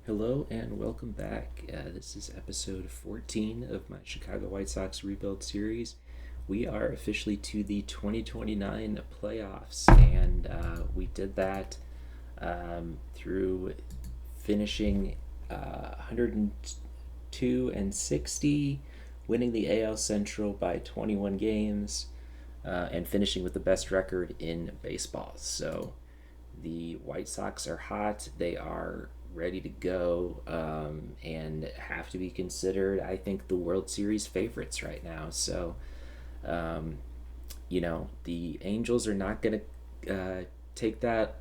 Hello and welcome back. This is episode 14 of my Chicago White Sox rebuild series. We are officially to the 2029 playoffs, and we did that through finishing 102 and 60, winning the AL Central by 21 games, and finishing with the best record in baseball. So the White Sox are hot. They are ready to go, and have to be considered, I think, the World Series favorites right now. So, um, the Angels are not going to take that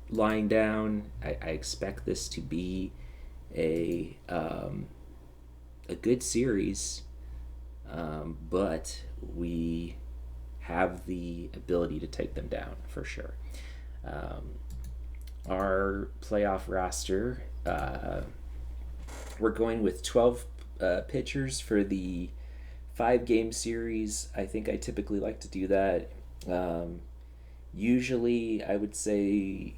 lying down. I expect this to be a good series, but we have the ability to take them down for sure. Um, our playoff roster, we're going with 12 pitchers for the 5 game series. I think I typically like to do that. Um, Usually, I would say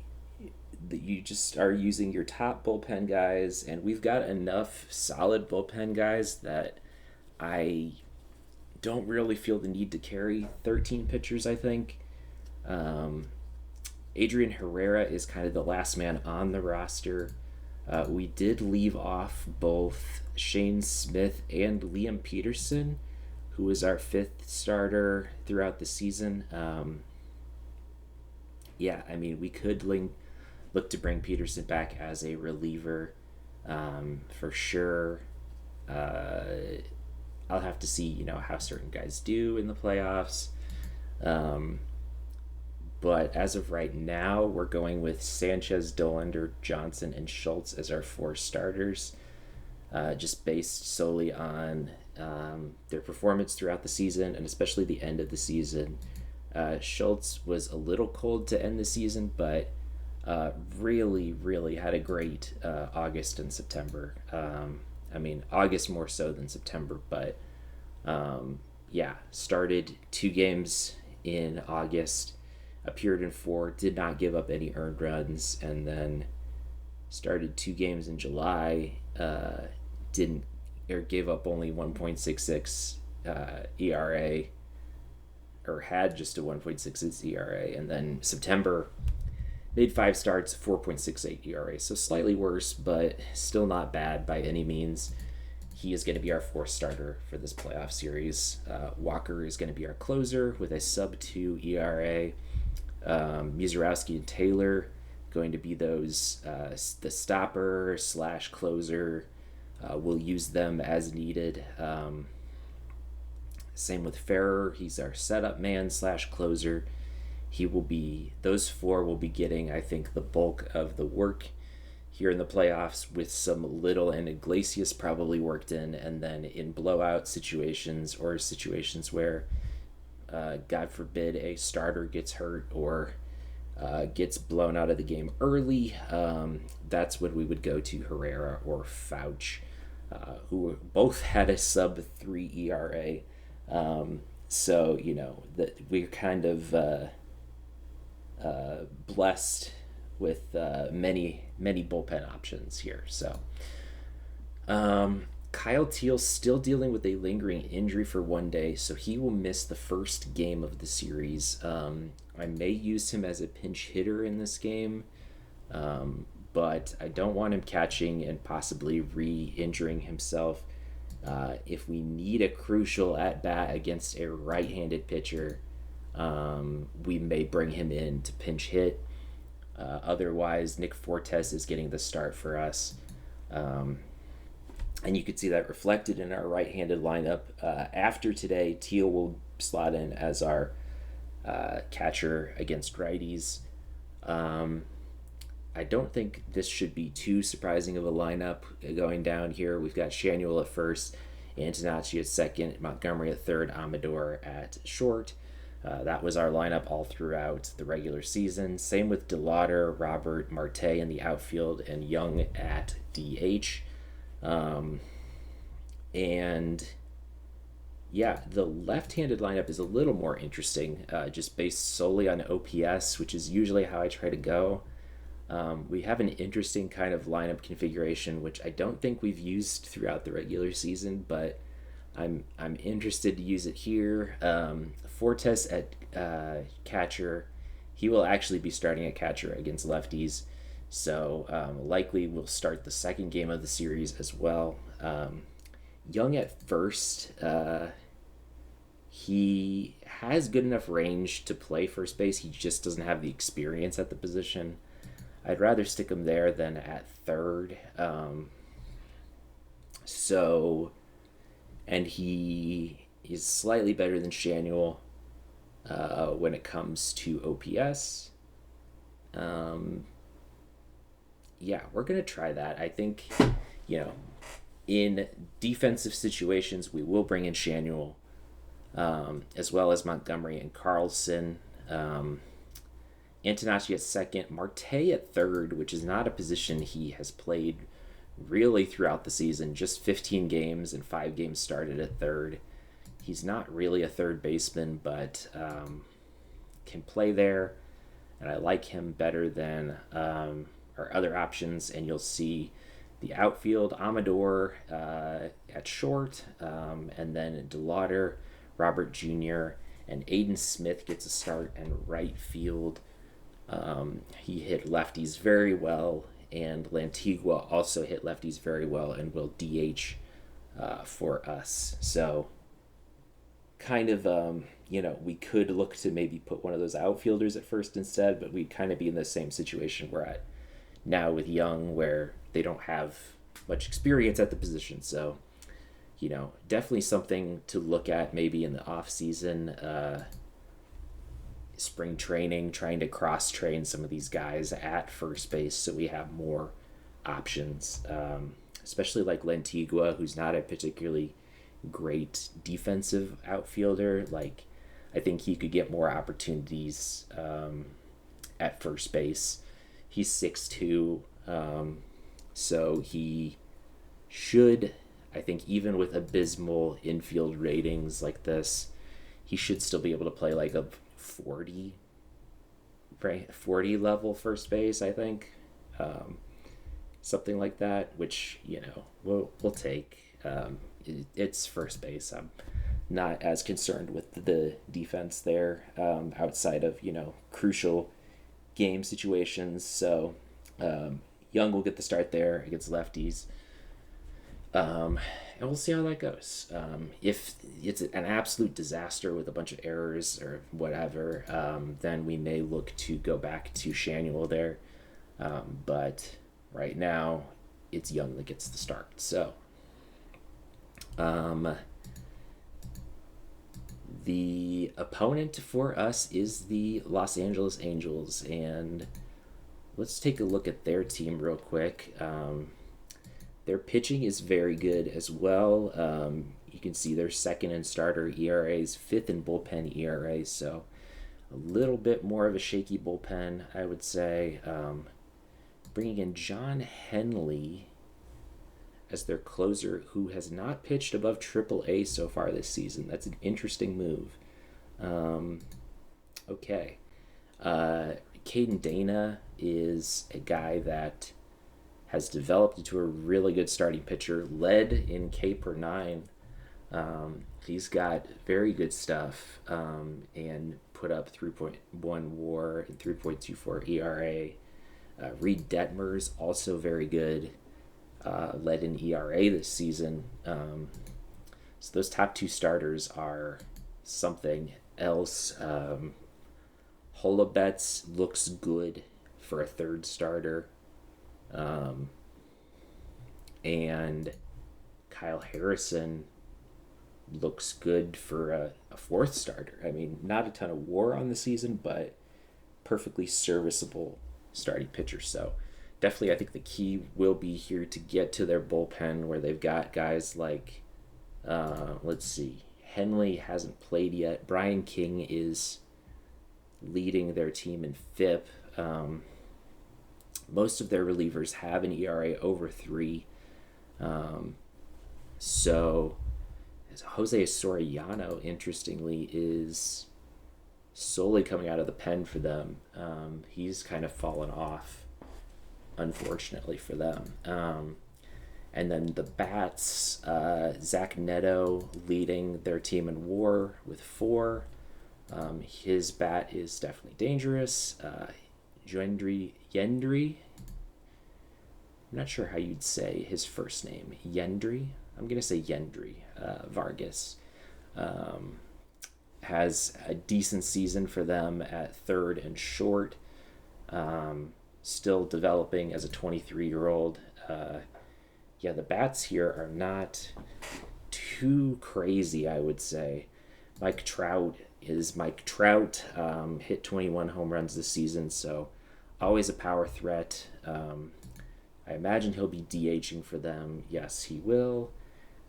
that you just are using your top bullpen guys, and we've got enough solid bullpen guys that I don't really feel the need to carry 13 pitchers, I think. Um, Adrian Herrera is kind of the last man on the roster. We did leave off both Shane Smith and Liam Peterson, who was our fifth starter throughout the season. We could look to bring Peterson back as a reliever, for sure. Uh, I'll have to see, how certain guys do in the playoffs. Um, but as of right now, we're going with Sanchez, Dollander, Johnson, and Schultz as our 4 starters, just based solely on their performance throughout the season and especially the end of the season. Schultz was a little cold to end the season, but really, really had a great August and September. August more so than September, but started 2 games in August, appeared in 4, did not give up any earned runs, and then started 2 games in July, didn't or gave up only 1.66 ERA, or had just a 1.66 ERA, and then September made 5 starts, 4.68 ERA, so slightly worse, but still not bad by any means. He is going to be our 4th starter for this playoff series. Walker is going to be our closer with a sub-2 ERA. Muzurowski and Taylor going to be those the stopper slash closer. We'll use them as needed. Same with Ferrer. He's our setup man slash closer. Those 4 will be getting, I think, the bulk of the work here in the playoffs, with some Little and Iglesias probably worked in, and then in blowout situations or situations where, God forbid, a starter gets hurt or gets blown out of the game early, that's when we would go to Herrera or Fouch, who both had a sub-3 ERA. That we're kind of blessed with many bullpen options here. So Kyle Teal's still dealing with a lingering injury for one day, so he will miss the first game of the series. I may use him as a pinch hitter in this game, but I don't want him catching and possibly re-injuring himself. If we need a crucial at-bat against a right-handed pitcher, we may bring him in to pinch hit. Otherwise, Nick Fortes is getting the start for us. And you could see that reflected in our right-handed lineup. After today, Teal will slot in as our catcher against righties. I don't think this should be too surprising of a lineup going down here. We've got Shanuel at first, Antonacci at second, Montgomery at third, Amador at short. That was our lineup all throughout the regular season. Same with DeLauder, Robert, Marte in the outfield, and Young at DH. The left-handed lineup is a little more interesting, just based solely on OPS, which is usually how I try to go. We have an interesting kind of lineup configuration, which I don't think we've used throughout the regular season, but I'm interested to use it here. Fortes at catcher. He will actually be starting at catcher against lefties, so likely will start the second game of the series as well. Young at first. He has good enough range to play first base. He just doesn't have the experience at the position. I'd rather stick him there than at third. So, and he is slightly better than Shanuel when it comes to OPS. Um, yeah, we're going to try that. I think, you know, in defensive situations, we will bring in Shanuel, as well as Montgomery and Carlson. Antonacci at second, Marte at third, which is not a position he has played really throughout the season. Just 15 games and 5 games started at third. He's not really a third baseman, but can play there, and I like him better than our other options. And you'll see the outfield, Amador at short, and then DeLauder, Robert Jr., and Aiden Smith gets a start in right field. He hit lefties very well, and Lantigua also hit lefties very well and will DH for us. So, kind of, we could look to maybe put one of those outfielders at first instead, but we'd kind of be in the same situation we're at now with Young, where they don't have much experience at the position. So, definitely something to look at maybe in the off season. Spring training, trying to cross train some of these guys at first base so we have more options, especially like Lantigua, who's not a particularly great defensive outfielder. Like, I think he could get more opportunities at first base. He's 6'2", so he should, I think, even with abysmal infield ratings like this, he should still be able to play like a 40 level first base, I think. Something like that, which, we'll take. It's first base. I'm not as concerned with the defense there, outside of, crucial game situations. So Young will get the start there against lefties. And we'll see how that goes. If it's an absolute disaster with a bunch of errors or whatever, then we may look to go back to Shanuel there. But right now, it's Young that gets the start. So, the opponent for us is the Los Angeles Angels, and let's take a look at their team real quick. Their pitching is very good as well. You can see their second in starter ERAs, fifth in bullpen ERA, so a little bit more of a shaky bullpen, I would say. Bringing in John Henley as their closer, who has not pitched above AAA so far this season. That's an interesting move. Okay. Caden Dana is a guy that has developed into a really good starting pitcher, led in K per 9. He's got very good stuff, and put up 3.1 WAR and 3.24 ERA. Reed Detmers also very good, led in ERA this season. So those top two starters are something else. Holobets looks good for a third starter. And Kyle Harrison looks good for a fourth starter. I mean, not a ton of WAR on the season, but perfectly serviceable starting pitcher. So definitely, I think the key will be here to get to their bullpen, where they've got guys like, let's see, Henley hasn't played yet. Brian King is leading their team in FIP. Most of their relievers have an ERA over 3. So Jose Soriano, interestingly, is solely coming out of the pen for them. He's kind of fallen off unfortunately for them. And then the Bats, Zach Neto leading their team in WAR with 4. His bat is definitely dangerous. Yendry. I'm not sure how you'd say his first name. Yendry? I'm going to say Yendry Vargas. Has a decent season for them at third and short. Still developing as a 23-year-old. The bats here are not too crazy, I would say. Mike Trout is Mike Trout. Hit 21 home runs this season, so always a power threat. I imagine he'll be DHing for them. Yes, he will.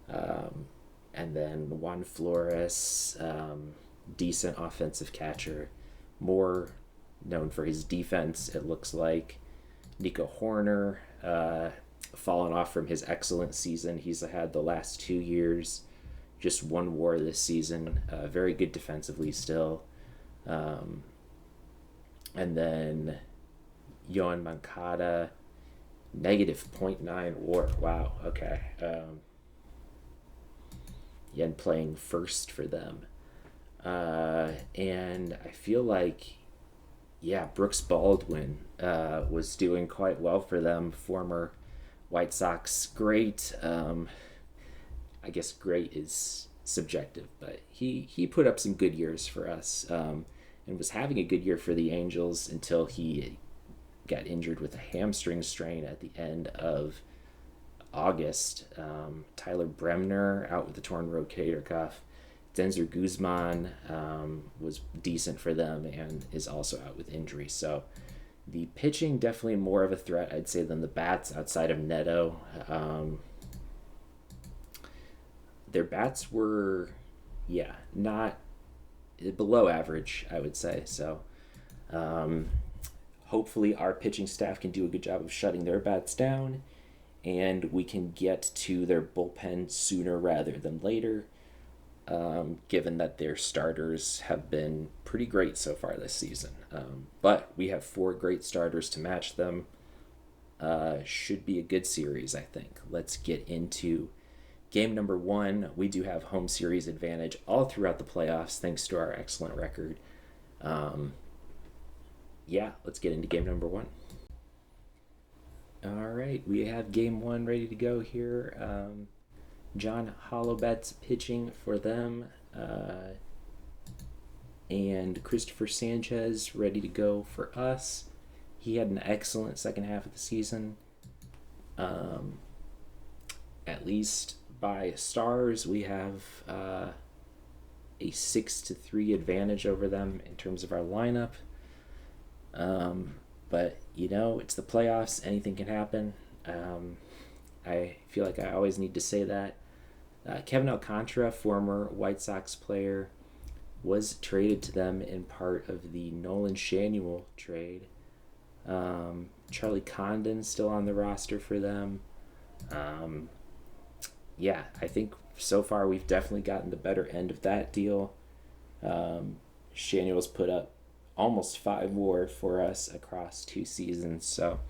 And then Juan Flores, decent offensive catcher. More known for his defense, it looks like. Nico Horner, fallen off from his excellent season he's had the last 2 years. Just 1 WAR this season. Very good defensively still. And then Yohan Moncada, negative .9 WAR. Wow, okay. And playing first for them. And I feel like, Brooks Baldwin was doing quite well for them. Former White Sox great. I guess great is subjective, but he put up some good years for us, and was having a good year for the Angels until he got injured with a hamstring strain at the end of August. Tyler Bremner out with a torn rotator cuff. Denzer Guzman was decent for them and is also out with injury. So the pitching definitely more of a threat, I'd say, than the bats outside of Neto. Their bats were, not below average, I would say. So hopefully our pitching staff can do a good job of shutting their bats down, and we can get to their bullpen sooner rather than later, given that their starters have been pretty great so far this season. But we have 4 great starters to match them. Should be a good series, I think. Let's get into game number 1. We do have home series advantage all throughout the playoffs thanks to our excellent record. Let's get into game number 1. All right, we have game 1 ready to go here. John Hollowbet's pitching for them, and Christopher Sanchez ready to go for us. He had an excellent second half of the season. At least by stars, we have a 6-3 advantage over them in terms of our lineup. But, it's the playoffs. Anything can happen. I feel like I always need to say that. Kevin Alcantara, former White Sox player, was traded to them in part of the Nolan Shanuel trade. Charlie Condon still on the roster for them. I think so far we've definitely gotten the better end of that deal. Shanuel's put up almost 5 WAR for us across 2 seasons. So,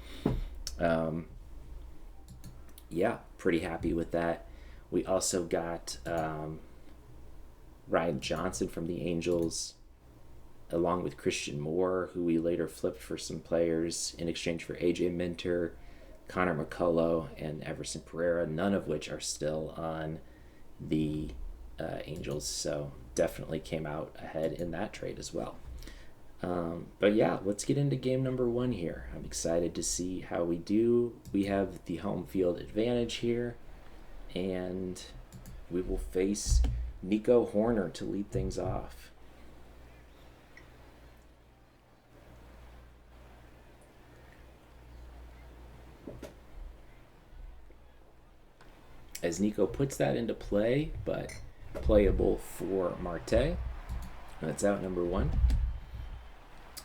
pretty happy with that. We also got Ryan Johnson from the Angels, along with Christian Moore, who we later flipped for some players in exchange for AJ Minter, Connor McCullough, and Everson Pereira, none of which are still on the Angels. So definitely came out ahead in that trade as well. Let's get into game number 1 here. I'm excited to see how we do. We have the home field advantage here, and we will face Nico Horner to lead things off. As Nico puts that into play, but playable for Marte. That's out number 1.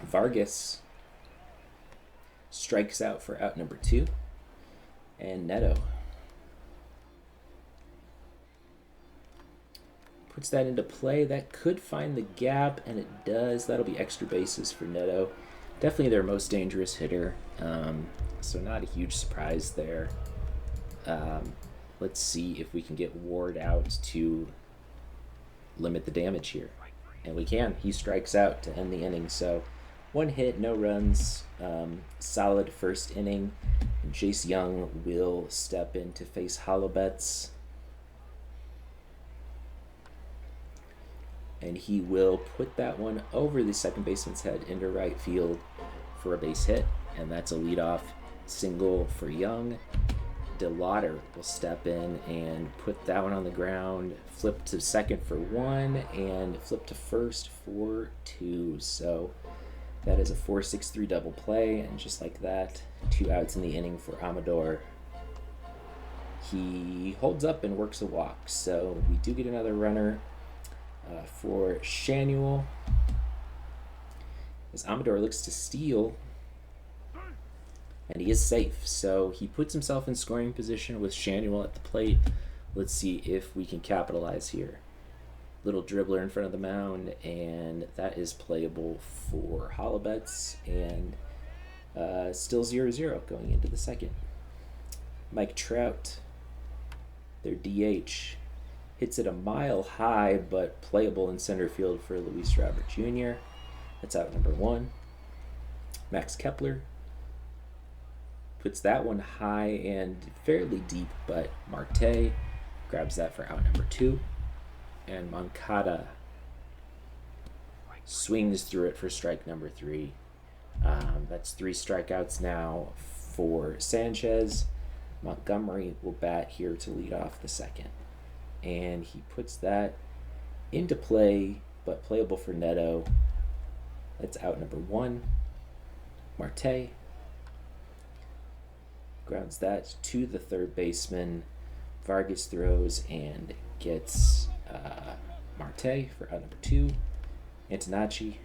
Vargas strikes out for out number 2. And Neto puts that into play. That could find the gap, and it does. That'll be extra bases for Neto. Definitely their most dangerous hitter, so not a huge surprise there. Let's see if we can get Ward out to limit the damage here. And we can. He strikes out to end the inning. So 1 hit, no runs, solid first inning. And Jace Young will step in to face Holobets. And he will put that one over the second baseman's head into right field for a base hit. And that's a leadoff single for Young. DeLauder will step in and put that one on the ground, flip to second for 1, and flip to first for 2. So that is a 4-6-3 double play, and just like that, 2 outs in the inning for Amador. He holds up and works a walk, so we do get another runner for Shanuel. As Amador looks to steal, and he is safe, so he puts himself in scoring position with Shanuel at the plate. Let's see if we can capitalize here. Little dribbler in front of the mound, and that is playable for Holobets, and still 0-0 going into the second. Mike Trout, their DH, hits it a mile high, but playable in center field for Luis Robert Jr. That's out number 1. Max Kepler puts that one high and fairly deep, but Marte grabs that for out number 2. And Moncada swings through it for strike number 3. That's 3 strikeouts now for Sanchez. Montgomery will bat here to lead off the second. And he puts that into play, but playable for Neto. That's out number 1. Marte grounds that to the third baseman. Vargas throws and gets Marte for out number 2. Antonacci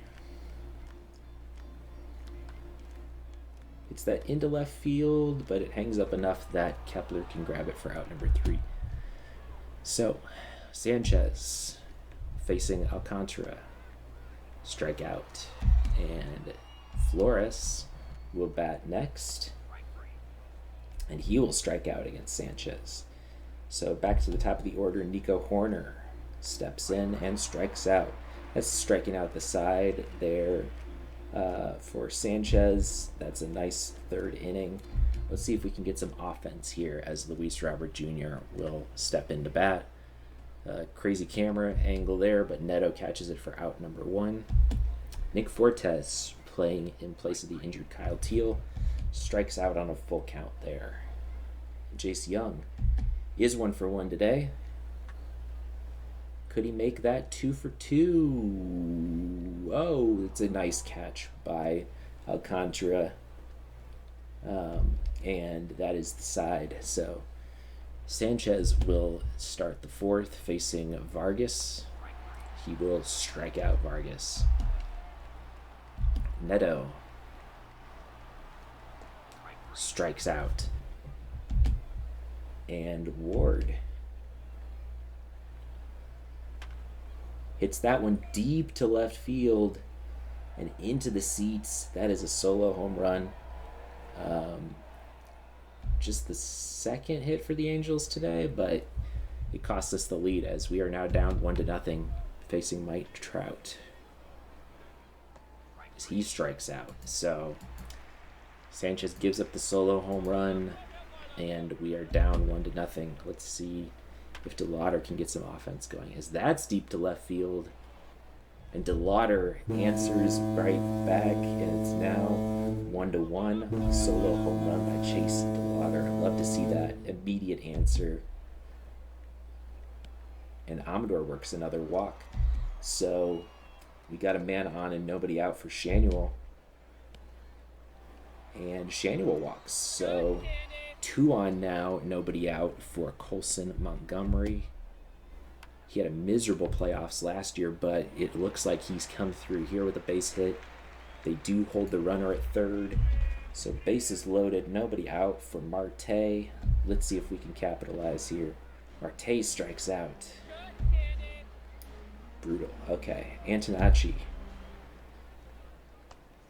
hits that into left field, but it hangs up enough that Kepler can grab it for out number 3. So, Sanchez facing Alcantara, strike out, and Flores will bat next, and he will strike out against Sanchez. So back to the top of the order, Nico Horner steps in and strikes out. That's striking out the side there for Sanchez. That's a nice third inning. Let's see if we can get some offense here as Luis Robert Jr. will step into bat. Crazy camera angle there, but Neto catches it for out number 1. Nick Fortes, playing in place of the injured Kyle Teal, strikes out on a full count there. Jace Young is 1 for 1 today. Could he make that 2 for 2? Oh, it's a nice catch by Alcantara. And that is the side. So Sanchez will start the 4th facing Vargas. He will strike out Vargas. Neto strikes out. And Ward hits that one deep to left field and into the seats. That is a solo home run. Just the second hit for the Angels today, but it cost us the lead as we are now down 1-0 facing Mike Trout as he strikes out. So Sanchez gives up the solo home run, and we are down 1-0. Let's see if DeLauder can get some offense going, as that's deep to left field, and DeLauder answers right back, and it's now 1-1. Solo home run by Chase DeLauder. I'd love to see that immediate answer. And Amador works another walk. So we got a man on and nobody out for Shanuel. And Shanuel walks. So 2 on now, nobody out for Colson Montgomery. He had a miserable playoffs last year, but it looks like he's come through here with a base hit. They do hold the runner at third. So bases loaded, nobody out for Marte. Let's see if we can capitalize here. Marte strikes out. Brutal. Okay, Antonacci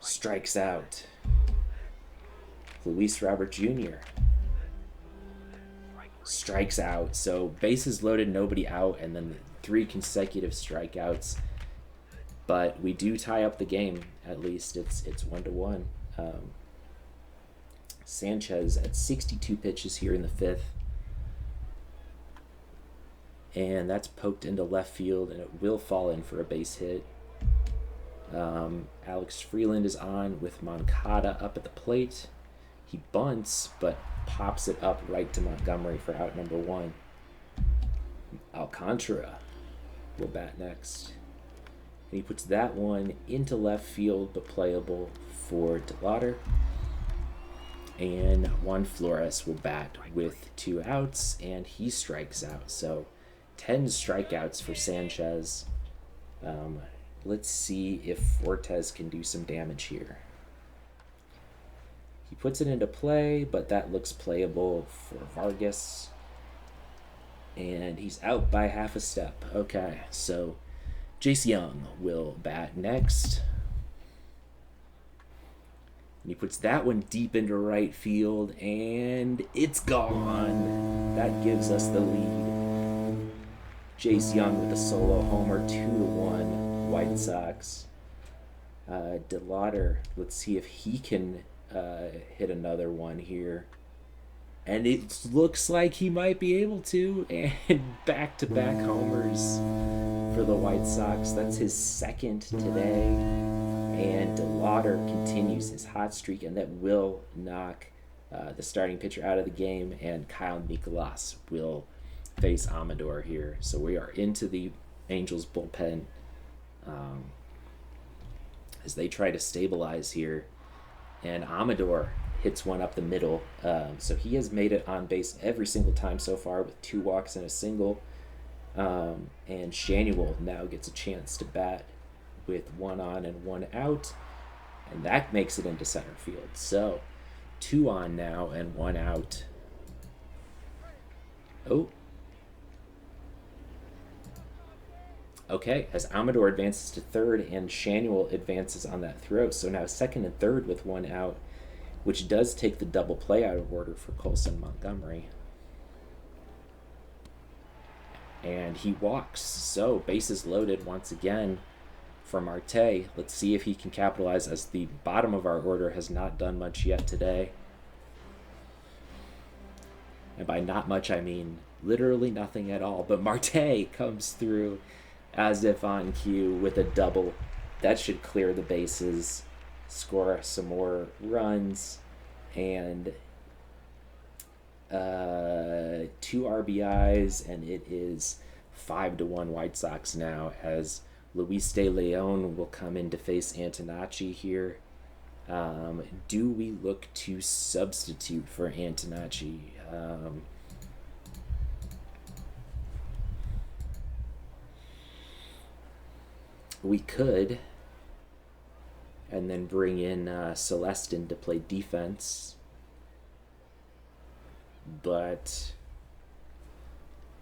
strikes out. Luis Robert Jr. strikes out. So bases loaded, nobody out, and then 3 consecutive strikeouts. But we do tie up the game. At least it's 1-1. Sanchez at 62 pitches here in the 5th. And that's poked into left field, and it will fall in for a base hit. Alex Freeland is on with Moncada up at the plate. He bunts, but pops it up right to Montgomery for out number 1. Alcantara will bat next. And he puts that one into left field, but playable for DeLauder. And Juan Flores will bat with 2 outs, and he strikes out. So 10 strikeouts for Sanchez. Let's see if Fortes can do some damage here. He puts it into play, but that looks playable for Vargas. And he's out by half a step. Okay, so Jace Young will bat next. And he puts that one deep into right field, and it's gone. That gives us the lead. Jace Young with a solo homer, 2-1 White Sox. DeLauder, let's see if he can hit another one here. And it looks like he might be able to. And back-to-back homers for the White Sox. That's his 2nd today. And DeLauder continues his hot streak, and that will knock the starting pitcher out of the game. And Kyle Nicolas will face Amador here. So we are into the Angels bullpen as they try to stabilize here. And Amador hits one up the middle. So he has made it on base every single time so far with 2 walks and a single. And Shanuel now gets a chance to bat with 1 on and 1 out. And that makes it into center field. So 2 on now and 1 out. Oh. Okay, as Amador advances to 3rd and Shanuel advances on that throw. So now 2nd and 3rd with 1 out, which does take the double play out of order for Colson Montgomery. And he walks. So bases loaded once again for Marte. Let's see if he can capitalize, as the bottom of our order has not done much yet today. And by not much, I mean literally nothing at all. But Marte comes through as if on cue with a double. That should clear the bases, score some more runs, and 2 RBIs, and it is 5-1 White Sox now, as Luis De Leon will come in to face Antonacci here. Do we look to substitute for Antonacci? We could, and then bring in Celestin to play defense. But,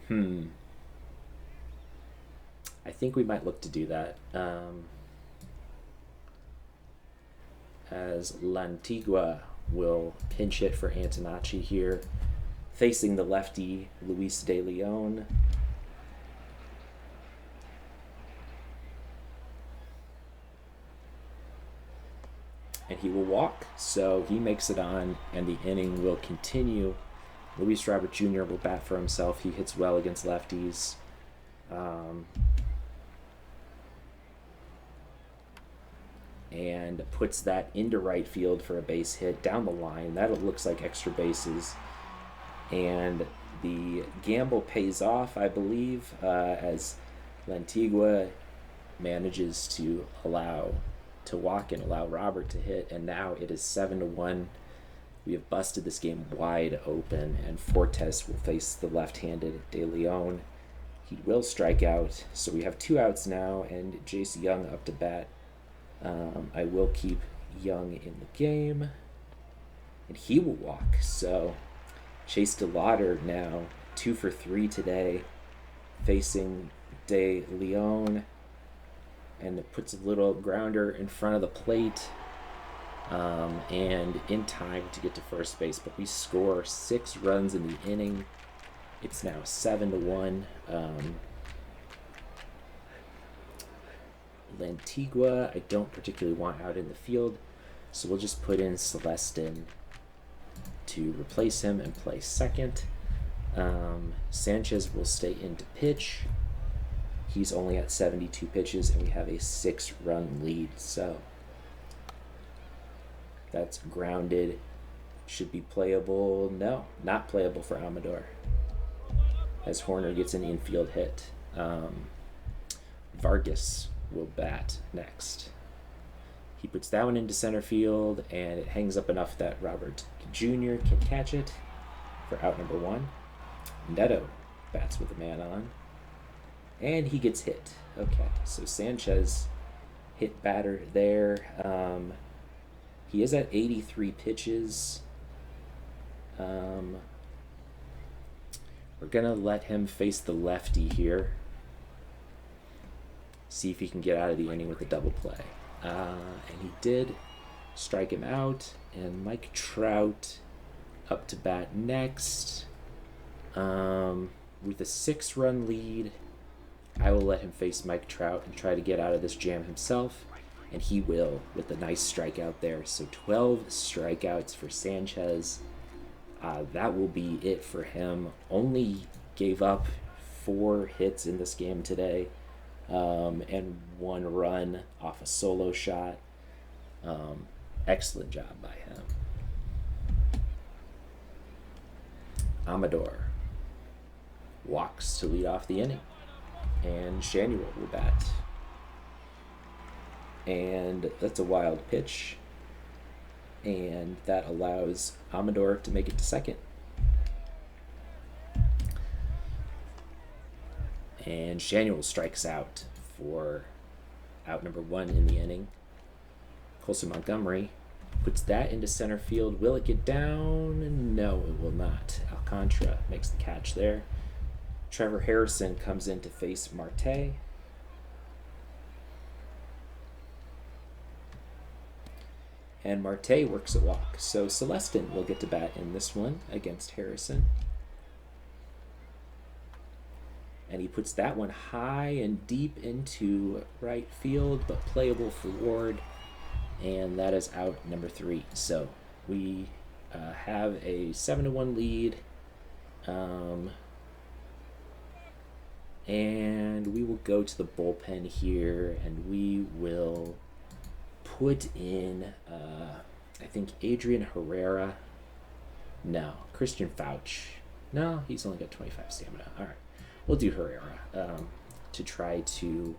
I think we might look to do that. As Lantigua will pinch hit for Antonacci here, facing the lefty Luis De Leon. And he will walk, so he makes it on, and the inning will continue. Luis Robert Jr. will bat for himself. He hits well against lefties. And puts that into right field for a base hit down the line. That looks like extra bases. And the gamble pays off, I believe, as Lantigua manages to walk and allow Robert to hit, and now it is 7-1. We have busted this game wide open, and Fortes will face the left-handed De Leon. He will strike out, so we have 2 outs now, and Jace Young up to bat. I will keep Young in the game, and he will walk. So Chase DeLauder now 2 for 3 today, facing De Leon. And it puts a little grounder in front of the plate. and in time to get to first base. But we score 6 runs in the inning. It's now 7-1. Lantigua, I don't particularly want out in the field, so we'll just put in Celestin to replace him and play second. Sanchez will stay in to pitch. He's only at 72 pitches, and we have a 6-run lead, so that's grounded. Should be playable. No, not playable for Amador, as Horner gets an infield hit. Vargas will bat next. He puts that one into center field, and it hangs up enough that Robert Jr. can catch it for out number 1. Neto bats with a man on, and he gets hit. Okay, so Sanchez hit batter there. He is at 83 pitches. We're going to let him face the lefty here. See if he can get out of the inning with a double play. And he did strike him out. And Mike Trout up to bat next. With a 6-run lead, I will let him face Mike Trout and try to get out of this jam himself. And he will, with a nice strikeout there. So 12 strikeouts for Sanchez. That will be it for him. Only gave up 4 hits in this game today. And 1 run off a solo shot. Excellent job by him. Amador walks to lead off the inning, and Shanuel will bat. And that's a wild pitch, and that allows Amador to make it to second. And Shanuel strikes out for out number 1 in the inning. Colson Montgomery puts that into center field. Will it get down? No, it will not. Alcantara makes the catch there. Trevor Harrison comes in to face Marte. And Marte works a walk. So Celestin will get to bat in this one against Harrison. And he puts that one high and deep into right field, but playable for Ward. And that is out number 3. So we have a 7-1 lead. And we will go to the bullpen here, and we will put in, I think, Adrian Herrera. No, Christian Fauch. No, he's only got 25 stamina. All right. We'll do Herrera to try to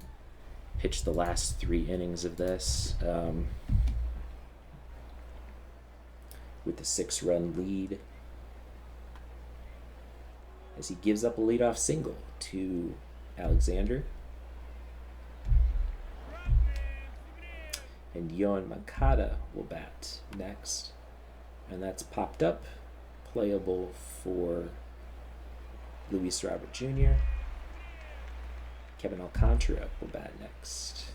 pitch the last 3 innings of this with the 6-run lead, as he gives up a leadoff single to Alexander. And Yohan Moncada will bat next, and that's popped up, playable for Luis Robert Jr. Kevin Alcantara will bat next.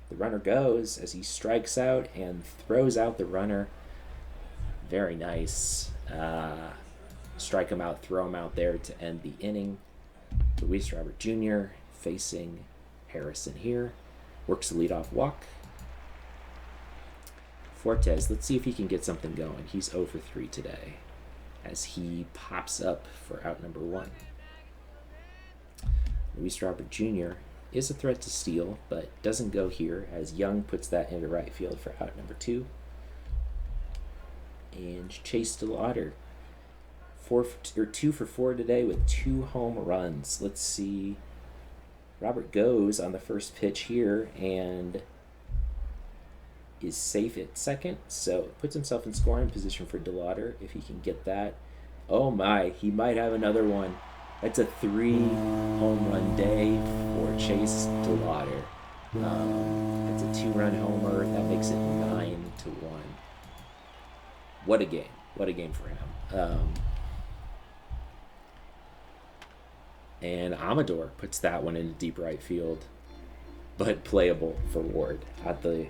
The runner goes as he strikes out and throws out the runner. Very nice. Strike him out, throw him out there to end the inning. Luis Robert Jr. facing Harrison here. Works a leadoff walk. Fortes, let's see if he can get something going. He's 0 for 3 today, as he pops up for out number 1. Luis Robert Jr. is a threat to steal, but doesn't go here, as Young puts that into right field for out number 2. And Chase DeLauder, 2 for 4 today with 2 home runs. Let's see. Robert goes on the first pitch here and is safe at second, so puts himself in scoring position for DeLauder if he can get that. Oh my, he might have another one. That's a 3 home run day for Chase DeLauder. It's a 2-run homer. That makes it 9-1. What a game. What a game for him. And Amador puts that one into deep right field, but playable for Ward at the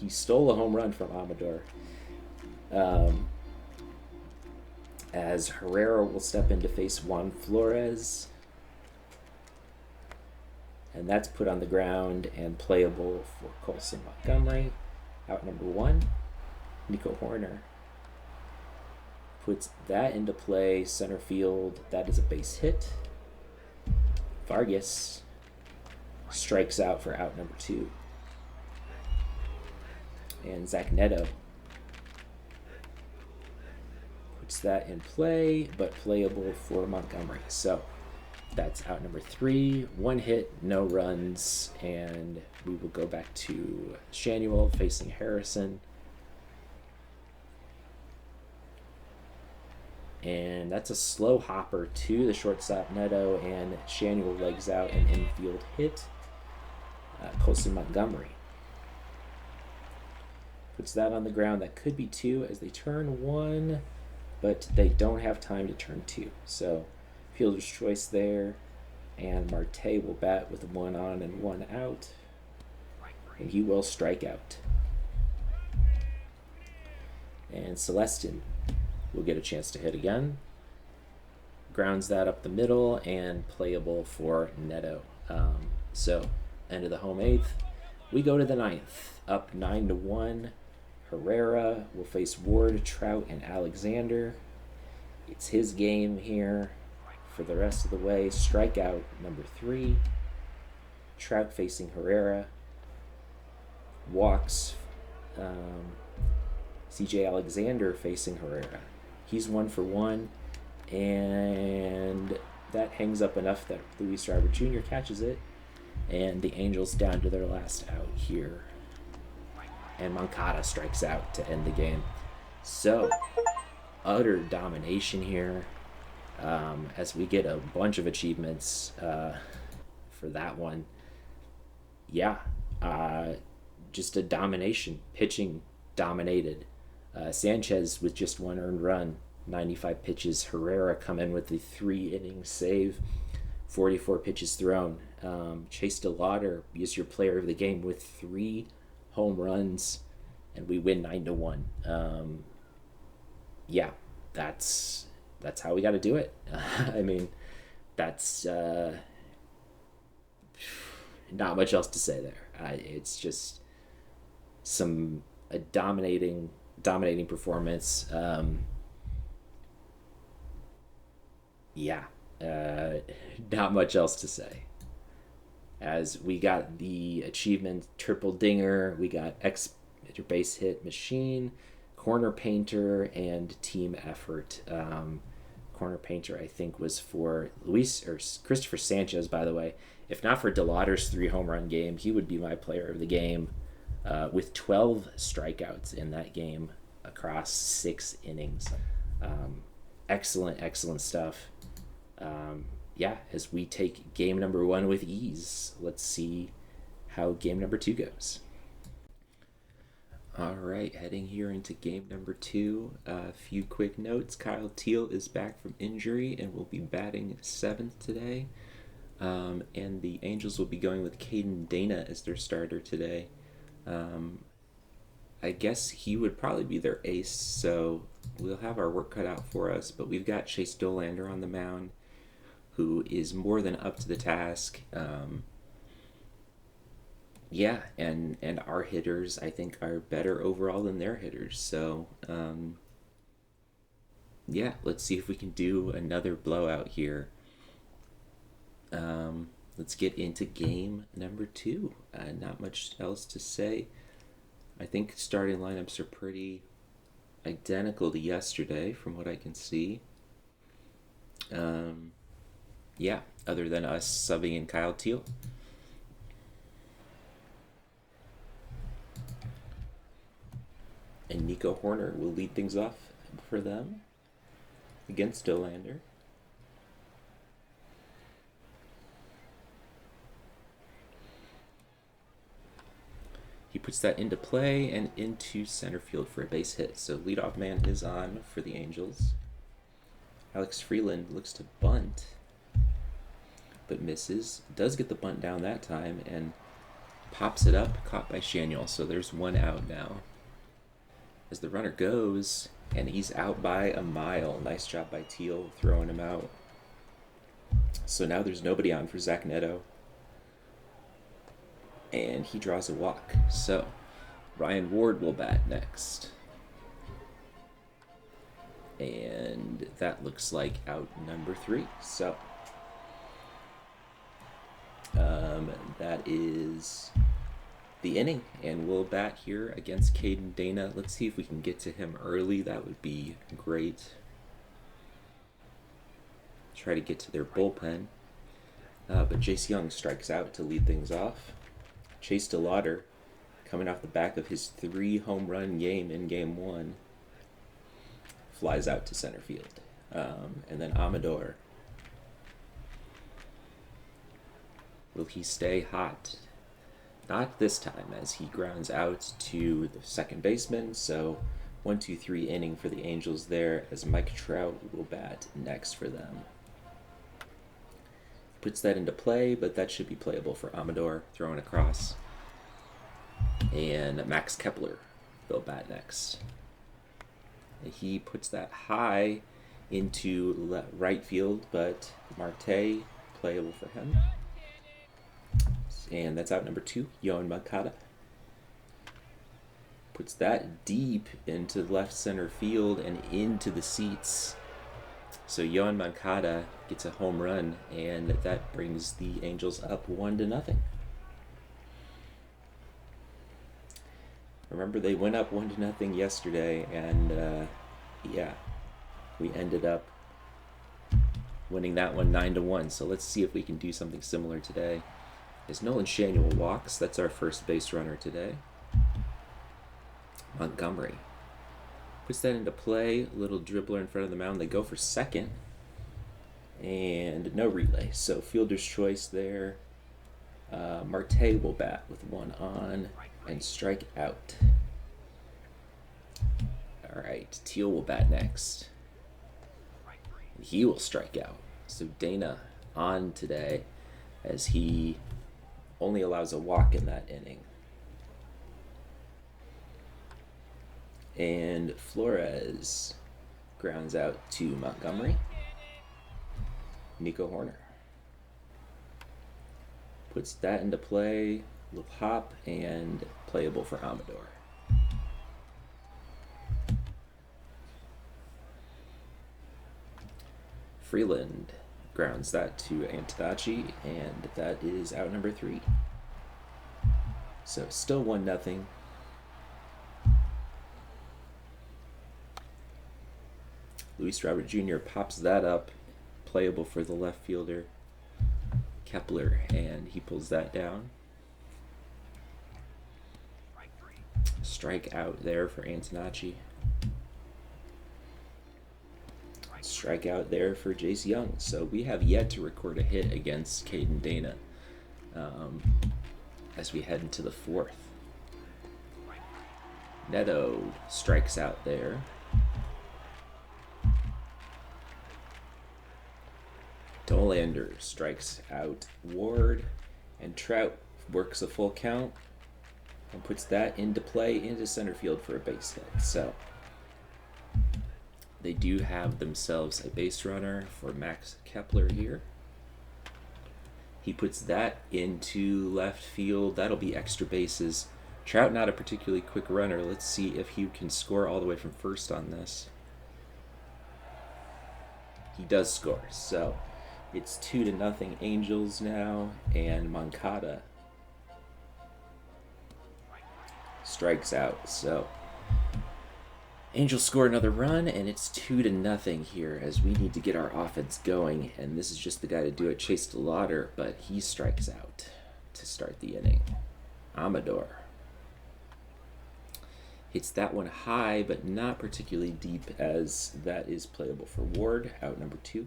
he stole a home run from Amador. Um, as Herrera will step in to face Juan Flores. And that's put on the ground and playable for Colson Montgomery. Out number 1, Nico Horner puts that into play, center field. That is a base hit. Vargas strikes out for out number 2. And Zach Neto puts that in play, but playable for Montgomery. So that's out number 3. 1 hit, no runs, and we will go back to Shanuel facing Harrison. And that's a slow hopper to the shortstop Neto, and Shanuel legs out an infield hit. Colson Montgomery puts that on the ground. That could be 2 as they turn 1, but they don't have time to turn 2. So fielder's choice there, and Marte will bat with 1 on and 1 out, and he will strike out. And Celestin will get a chance to hit again. Grounds that up the middle and playable for Neto. So end of the home 8th. We go to the 9th, up 9-1. Herrera will face Ward, Trout, and Alexander. It's his game here for the rest of the way. Strikeout number 3. Trout facing Herrera. Walks. CJ Alexander facing Herrera. He's 1 for 1, and that hangs up enough that Luis Robert Jr. catches it, and the Angels down to their last out here. And Moncada strikes out to end the game. So, utter domination here, as we get a bunch of achievements for that one. Yeah, just a domination. Pitching dominated. Sanchez with just 1 earned run, 95 pitches. Herrera come in with the 3-inning save, 44 pitches thrown. Chase DeLauder is your player of the game with 3 home runs, and we win 9-1. Yeah, that's how we got to do it. I mean, that's not much else to say there. It's just a dominating performance. Not much else to say. As we got the achievement triple dinger, we got extra base hit machine, corner painter, and team effort. Corner painter, I think, was for Christopher Sanchez, by the way. If not for DeLauder's 3 home run game, he would be my player of the game. With 12 strikeouts in that game across 6 innings. Excellent stuff. As we take game number 1 with ease, let's see how game number 2 goes. All right, heading here into game number 2. A few quick notes. Kyle Teal is back from injury and will be batting 7th today. And the Angels will be going with Caden Dana as their starter today. I guess he would probably be their ace, so we'll have our work cut out for us. But we've got Chase Dolander on the mound, who is more than up to the task. And our hitters, I think, are better overall than their hitters. So, let's see if we can do another blowout here. Let's get into game number 2. Not much else to say. I think starting lineups are pretty identical to yesterday from what I can see. Other than us subbing in Kyle Teal. And Nico Horner will lead things off for them against Dolander. He puts that into play and into center field for a base hit. So leadoff man is on for the Angels. Alex Freeland looks to bunt, but misses. Does get the bunt down that time, and pops it up, caught by Shanuel. So there's one out now. As the runner goes, and he's out by a mile. Nice job by Teal throwing him out. So now there's nobody on for Zach Neto. And he draws a walk. So Ryan Ward will bat next. And that looks like out number 3. So that is the inning, and we'll bat here against Caden Dana. Let's see if we can get to him early. That would be great. Try to get to their bullpen. But Jace Young strikes out to lead things off. Chase DeLauder, coming off the back of his 3 home run game in game 1, flies out to center field. And then Amador. Will he stay hot? Not this time, as he grounds out to the second baseman. So 1-2-3 inning for the Angels there, as Mike Trout will bat next for them. Puts that into play, but that should be playable for Amador, throwing across. And Max Kepler will bat next. He puts that high into right field, but Marte playable for him. And that's out number 2, Yoan Moncada. Puts that deep into left center field and into the seats. So Yoan Moncada gets a home run, and that brings the Angels up 1-0. Remember, they went up 1-0 yesterday, and yeah, we ended up winning that one 9-1. So let's see if we can do something similar today. As Nolan Shanuel walks, that's our first base runner today. Montgomery puts that into play. Little dribbler in front of the mound. They go for second. And no relay. So fielder's choice there. Marte will bat with one on and strike out. All right, Teal will bat next. He will strike out. So Dana on today, as he only allows a walk in that inning. And Flores grounds out to Montgomery. Nico Horner puts that into play. Little hop, and playable for Amador. Freeland grounds that to Antadachi, and that is out number 3. So still 1-0. Luis Robert Jr. pops that up, playable for the left fielder, Kepler, and he pulls that down. Strike out there for Antonacci. Strike out there for Jace Young. So we have yet to record a hit against Caden Dana as we head into the 4th. Neto strikes out there. Dolander strikes out Ward, and Trout works a full count and puts that into play into center field for a base hit. So they do have themselves a base runner for Max Kepler here. He puts that into left field. That'll be extra bases. Trout not a particularly quick runner. Let's see if he can score all the way from first on this. He does score. So it's 2-0 Angels now, and Moncada strikes out. So Angels score another run, and it's 2-0 here as we need to get our offense going, and this is just the guy to do it, Chase DeLauder, but he strikes out to start the inning. Amador hits that one high, but not particularly deep, as that is playable for Ward, out number 2.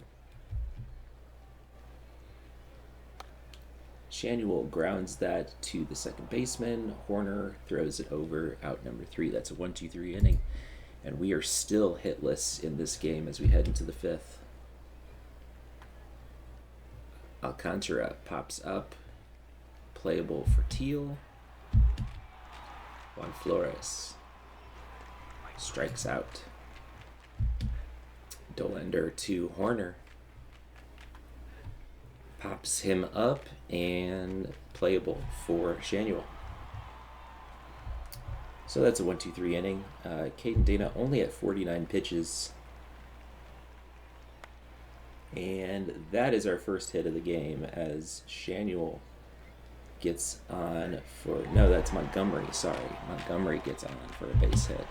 Shanuel grounds that to the second baseman. Horner throws it over, out number 3. That's a 1-2-3 inning. And we are still hitless in this game as we head into the 5th. Alcantara pops up, playable for Teal. Juan Flores strikes out. Dollander to Horner. Pops him up and playable for Shanuel. So that's a 1-2-3 inning. Caden Dana only at 49 pitches. And that is our first hit of the game as Shanuel gets on for... No, that's Montgomery, sorry. Montgomery gets on for a base hit.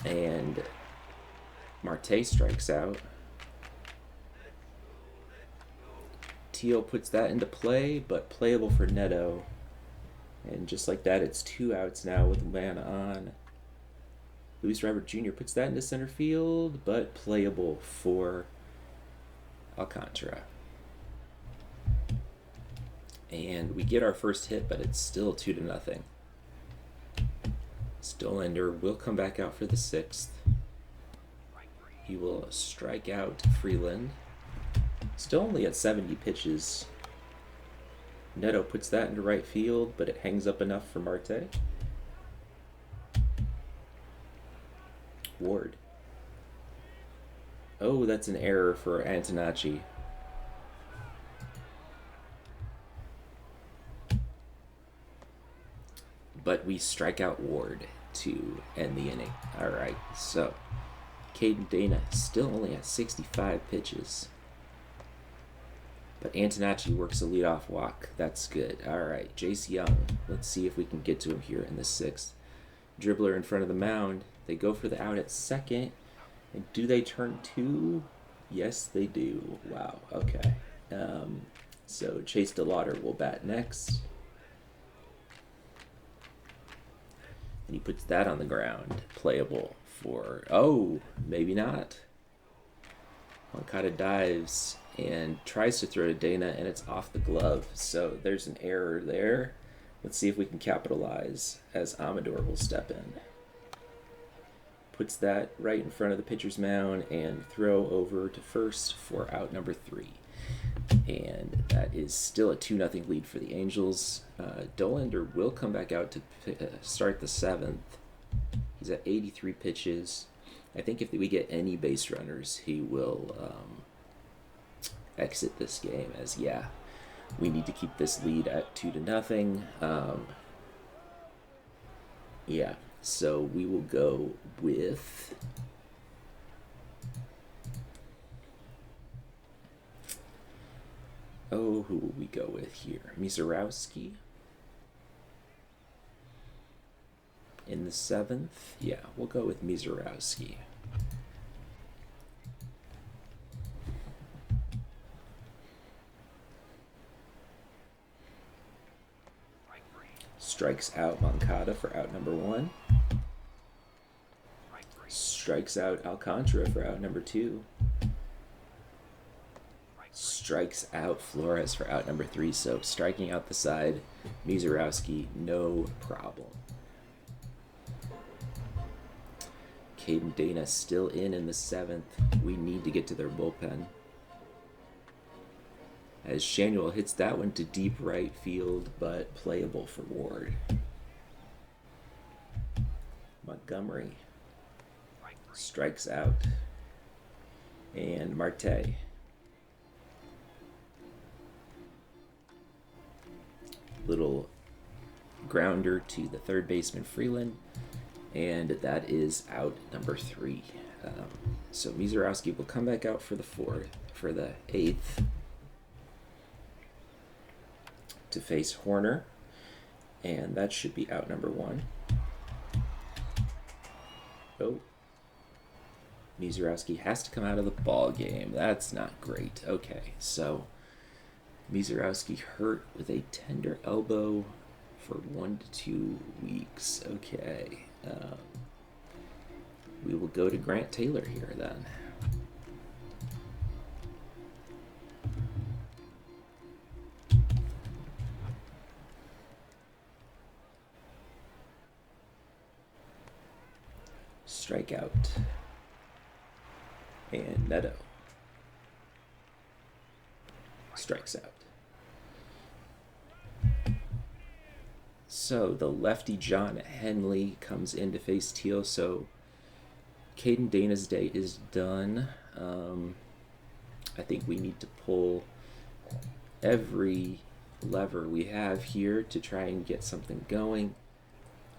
And Marte strikes out. Teal puts that into play, but playable for Neto. And just like that, it's 2 outs now with a man on. Luis Robert Jr. puts that into center field, but playable for Alcantara. And we get our first hit, but it's still 2-0. Dollander will come back out for the 6th. He will strike out Freeland. Still only at 70 pitches. Neto puts that into right field, but it hangs up enough for Marte. Ward. Oh, that's an error for Antonacci. But we strike out Ward to end the inning. Alright, so Caden Dana still only at 65 pitches. But Antonacci works a leadoff walk. That's good. Alright, Jace Young. Let's see if we can get to him here in the 6th. Dribbler in front of the mound. They go for the out at second. And do they turn 2? Yes, they do. Wow, okay. So Chase DeLauder will bat next. And he puts that on the ground. Playable for... Oh, maybe not. Moncada dives and tries to throw to Dana, and it's off the glove. So there's an error there. Let's see if we can capitalize as Amador will step in. Puts that right in front of the pitcher's mound and throw over to first for out number 3. And that is still a 2-0 lead for the Angels. Dollander will come back out to start the 7th. He's at 83 pitches. I think if we get any base runners, he will exit this game as, yeah, we need to keep this lead at 2-0. Yeah, so we will go with... Oh, who will we go with here? Mizorowski in the 7th. Yeah, we'll go with Mizorowski. Strikes out Moncada for out number 1. Strikes out Alcantara for out number 2. Strikes out Flores for out number 3. So striking out the side, Mizorowski, no problem. Caden Dana still in the 7th. We need to get to their bullpen. As Shanuel hits that one to deep right field, but playable for Ward. Montgomery strikes out. And Marte. Little grounder to the third baseman Freeland. And that is out number 3. So Mizorowski will come back out for the 8th. To face Horner, and that should be out number 1. Oh, Mizorowski has to come out of the ball game. That's not great. Okay, so Mizorowski hurt with a tender elbow for 1 to 2 weeks. Okay, we will go to Grant Taylor here then. Strikeout. And Neto strikes out. So the lefty John Henley comes in to face Teal. So Caden Dana's day is done. I think we need to pull every lever we have here to try and get something going.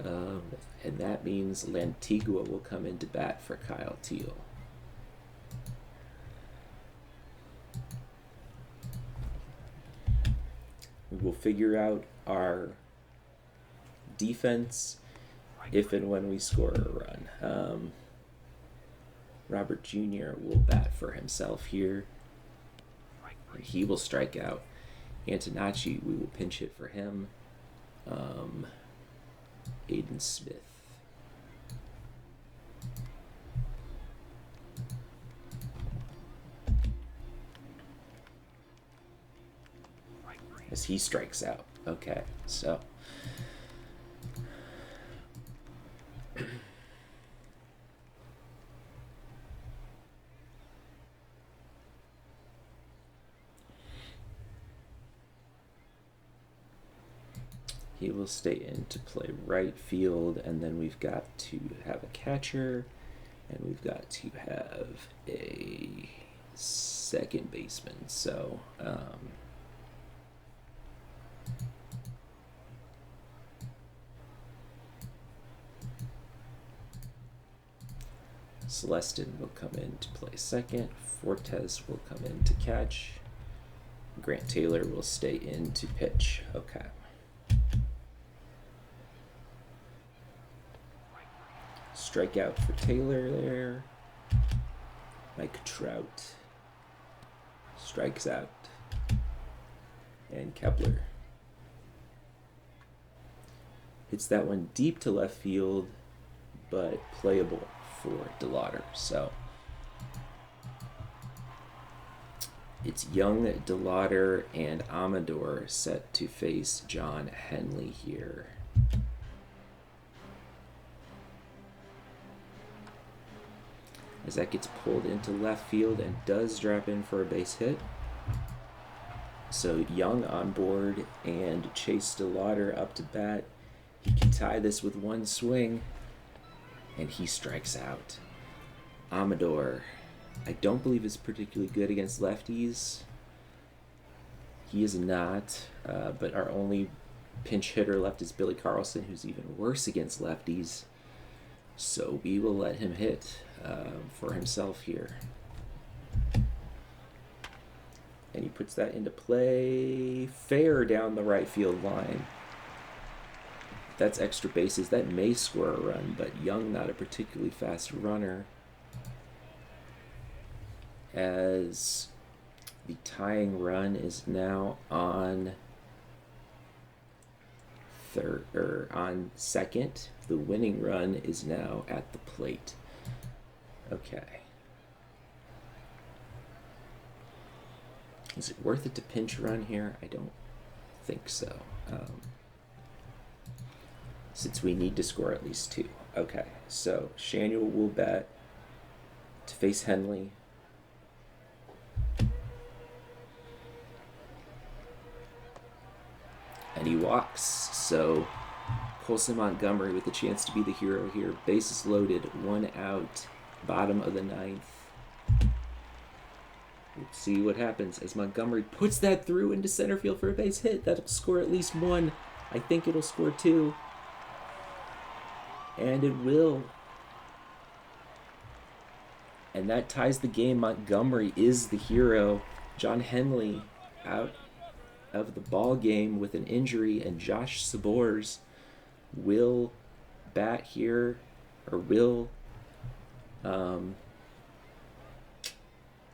And that means Lantigua will come into bat for Kyle Teal. We will figure out our defense if and when we score a run. Robert Jr. will bat for himself here. And he will strike out. Antonacci, we will pinch hit for him. Aiden Smith. As he strikes out. Okay, so he will stay in to play right field, and then we've got to have a catcher, and we've got to have a second baseman. So Celestin will come in to play second. Fortes will come in to catch. Grant Taylor will stay in to pitch. Okay. Strikeout for Taylor there. Mike Trout strikes out. And Kepler hits that one deep to left field, but playable for DeLauder. So it's young DeLauder and Amador set to face John Henley here. As that gets pulled into left field and does drop in for a base hit. So Young on board and Chase DeLauder up to bat. He can tie this with one swing, and he strikes out. Amador, I don't believe is particularly good against lefties. He is not, but our only pinch hitter left is Billy Carlson, who's even worse against lefties. So we will let him hit for himself here. And he puts that into play fair down the right field line. That's extra bases. That may score a run, but Young not a particularly fast runner. As the tying run is now on on second. The winning run is now at the plate. Okay. Is it worth it to pinch run here? I don't think so. Since we need to score at least two. Okay, so Shanuel will bat to face Henley. And he walks. So Colson Montgomery with a chance to be the hero here. Bases loaded, 1 out, bottom of the 9th. Let's see what happens as Montgomery puts that through into center field for a base hit. That'll score at least 1. I think it'll score 2. And it will. And that ties the game. Montgomery is the hero. John Henley out of the ball game with an injury, and Josh Sabors will bat here, or will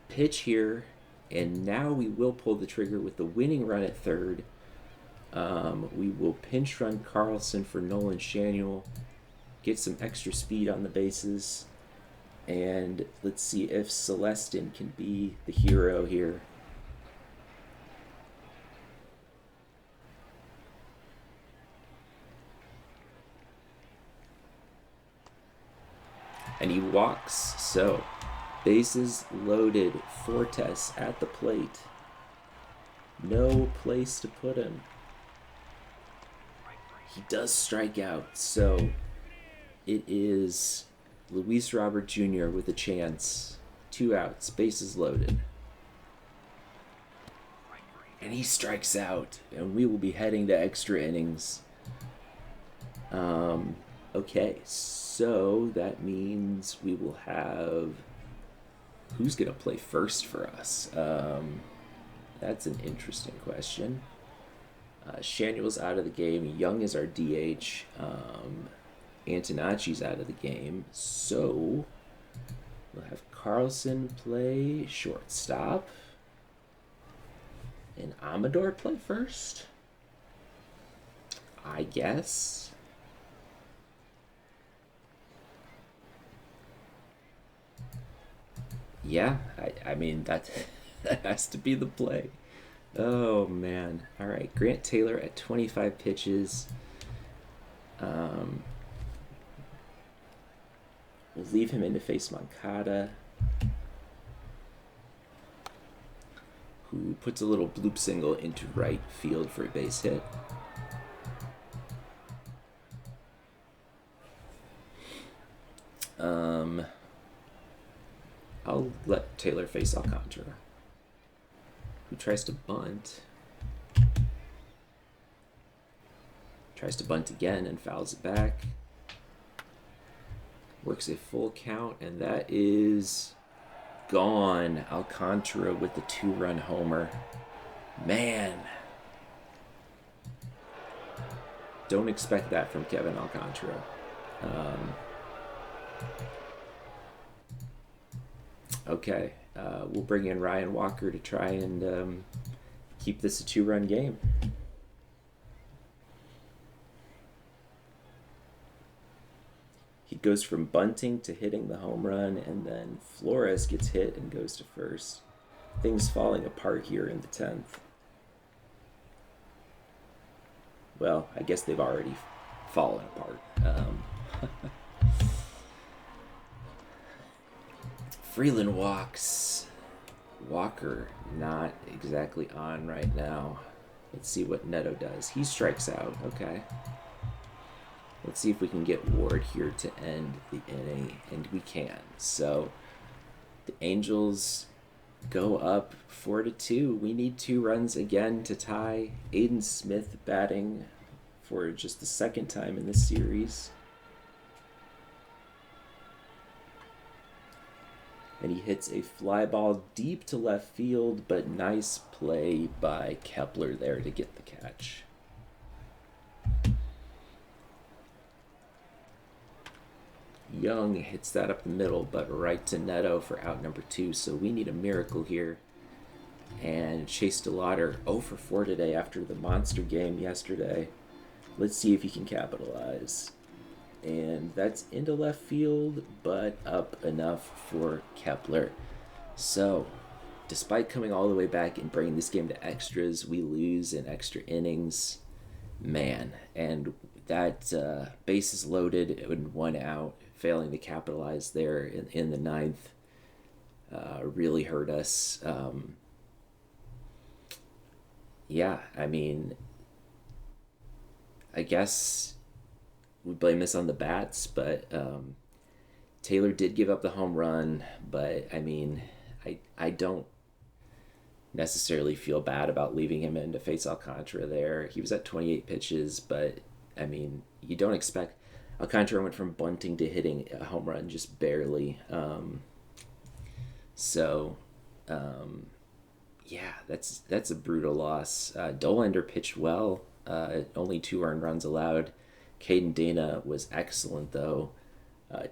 pitch here, and now we will pull the trigger with the winning run at third. We will pinch run Carlson for Nolan Shanuel, get some extra speed on the bases, and let's see if Celestin can be the hero here. And he walks, so bases loaded. Fortes at the plate. No place to put him. He does strike out. So it is Luis Robert Jr. with a chance. 2 outs, bases loaded. And he strikes out, and we will be heading to extra innings. Okay, so that means we will have. Who's going to play first for us? That's an interesting question. Shanuel's out of the game. Young is our DH. Antonacci's out of the game. So we'll have Carlson play shortstop. And Amador play first? I guess. Yeah, I mean, that has to be the play. Oh, man. All right, Grant Taylor at 25 pitches. Um, we'll leave him in to face Moncada, who puts a little bloop single into right field for a base hit. I'll let Taylor face Alcantara, who tries to bunt. Tries to bunt again and fouls it back. Works a full count, and that is gone. Alcantara with the 2-run homer. Man. Don't expect that from Kevin Alcantara. Okay. We'll bring in Ryan Walker to try and keep this a 2-run game. He goes from bunting to hitting the home run, and then Flores gets hit and goes to first. Things falling apart here in the 10th. Well, I guess they've already fallen apart. Freeland walks. Walker not exactly on right now. Let's see what Neto does. He strikes out. Okay. Let's see if we can get Ward here to end the inning, and we can. So the Angels go up 4-2. We need 2 runs again to tie. Aiden Smith batting for just the second time in this series. And he hits a fly ball deep to left field, but nice play by Kepler there to get the catch. Young hits that up the middle, but right to Neto for out number 2. So we need a miracle here. And Chase DeLauder 0 for 4 today after the monster game yesterday. Let's see if he can capitalize. And that's into left field, but up enough for Kepler. So, despite coming all the way back and bringing this game to extras, we lose in extra innings. Man, and that bases loaded and 1 out, failing to capitalize there in the 9th really hurt us. Yeah, I mean, I guess we blame this on the bats, but Taylor did give up the home run, but I mean, I don't necessarily feel bad about leaving him in to face Alcantara there. He was at 28 pitches, but I mean, you don't expect. Alcantara went from bunting to hitting a home run just barely. Yeah, that's a brutal loss. Dollander pitched well. Only 2 earned runs allowed. Caden Dana was excellent, though.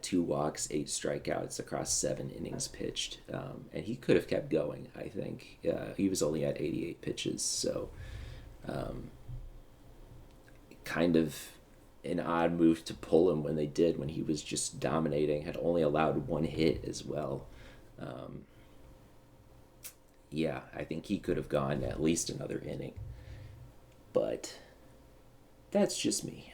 2 walks, 8 strikeouts across 7 innings pitched. And he could have kept going, I think. He was only at 88 pitches, so kind of an odd move to pull him when they did, when he was just dominating, had only allowed 1 hit as well. Yeah, I think he could have gone at least another inning. But that's just me.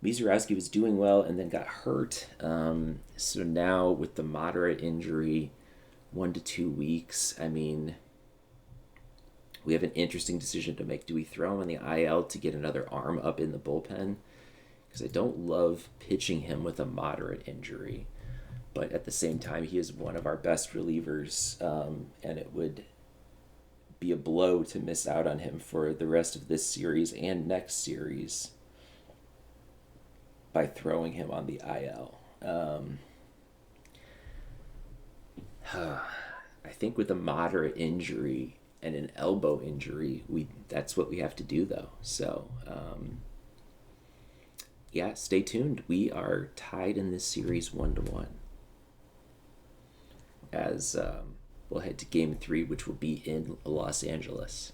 Mizurowski was doing well and then got hurt. So now with the moderate injury, 1 to 2 weeks, I mean, We have an interesting decision to make. Do we throw him in the IL to get another arm up in the bullpen? Because I don't love pitching him with a moderate injury. But at the same time, he is one of our best relievers, and it would be a blow to miss out on him for the rest of this series and next series by throwing him on the IL. I think with a moderate injury and an elbow injury, that's what we have to do though. So yeah, stay tuned. We are tied in this series 1-1. As we'll head to Game 3, which will be in Los Angeles.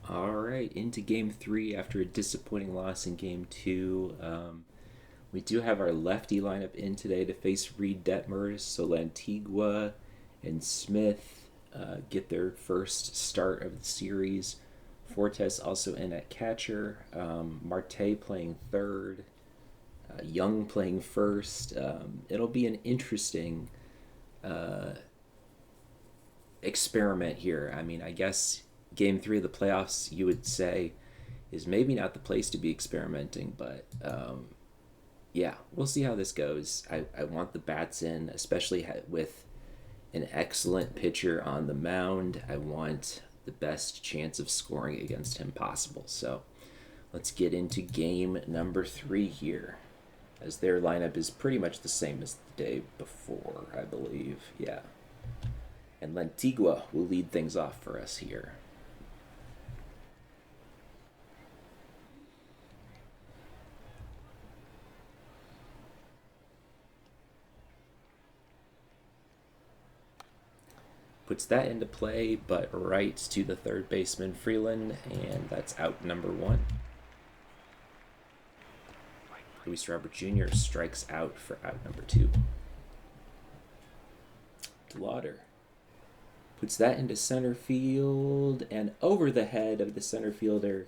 All right, into Game 3 after a disappointing loss in Game 2. We do have our lefty lineup in today to face Reed Detmers, so Lantigua and Smith get their first start of the series. Fortes also in at catcher. Marte playing third. Young playing first. It'll be an interesting experiment here. I mean, I guess Game 3 of the playoffs, you would say, is maybe not the place to be experimenting, but yeah, we'll see how this goes. I want the bats in, especially with an excellent pitcher on the mound. I want the best chance of scoring against him possible. So let's get into game number 3 here, as their lineup is pretty much the same as the day before, I believe. Yeah. And Lantigua will lead things off for us here. Puts that into play, but right to the third baseman, Freeland, and that's out number 1. Luis Robert Jr. strikes out for out number 2. DeLauder puts that into center field and over the head of the center fielder.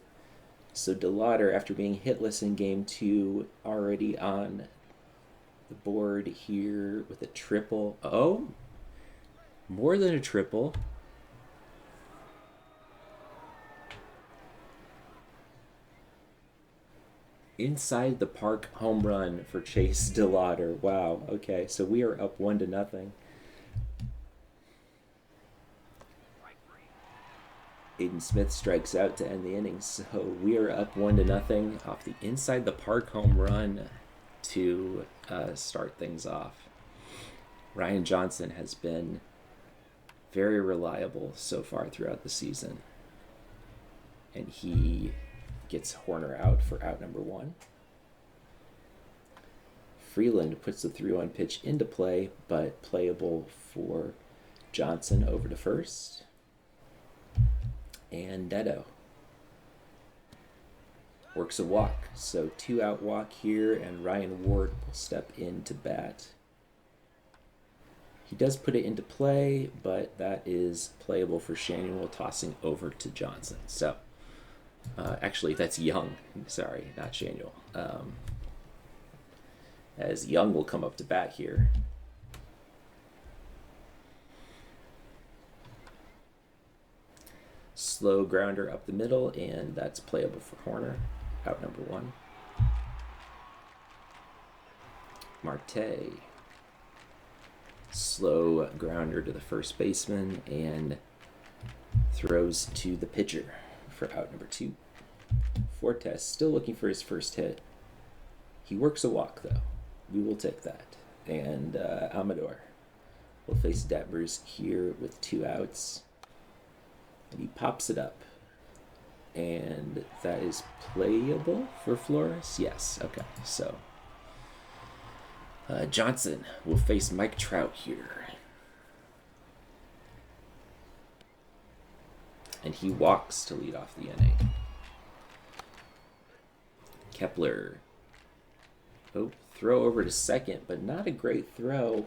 So DeLauder, after being hitless in Game 2, already on the board here with a triple. Oh, more than a triple. Inside the park home run for Chase DeLauder. Wow. Okay, so we are up 1-0. Aiden Smith strikes out to end the inning, so we are up 1-0 off the inside the park home run to start things off. Ryan Johnson has been very reliable so far throughout the season, and he gets Horner out for out number 1. Freeland puts the 3-1 pitch into play, but playable for Johnson over to first. And Neto works a walk, so 2-out walk here, and Ryan Ward will step in to bat. He does put it into play, but that is playable for Shanuel, tossing over to Johnson. So, actually, that's Young. Sorry, not Shanuel. As Young will come up to bat here. Slow grounder up the middle, and that's playable for Horner. Out number 1. Marte. Slow grounder to the first baseman and throws to the pitcher for out number 2. Fortes still looking for his first hit. He works a walk though. We will take that. And Amador will face Detmers here with 2 outs. And he pops it up. And that is playable for Flores? Yes, okay. So Johnson will face Mike Trout here. And he walks to lead off the inning. Kepler. Oh, throw over to second, but not a great throw.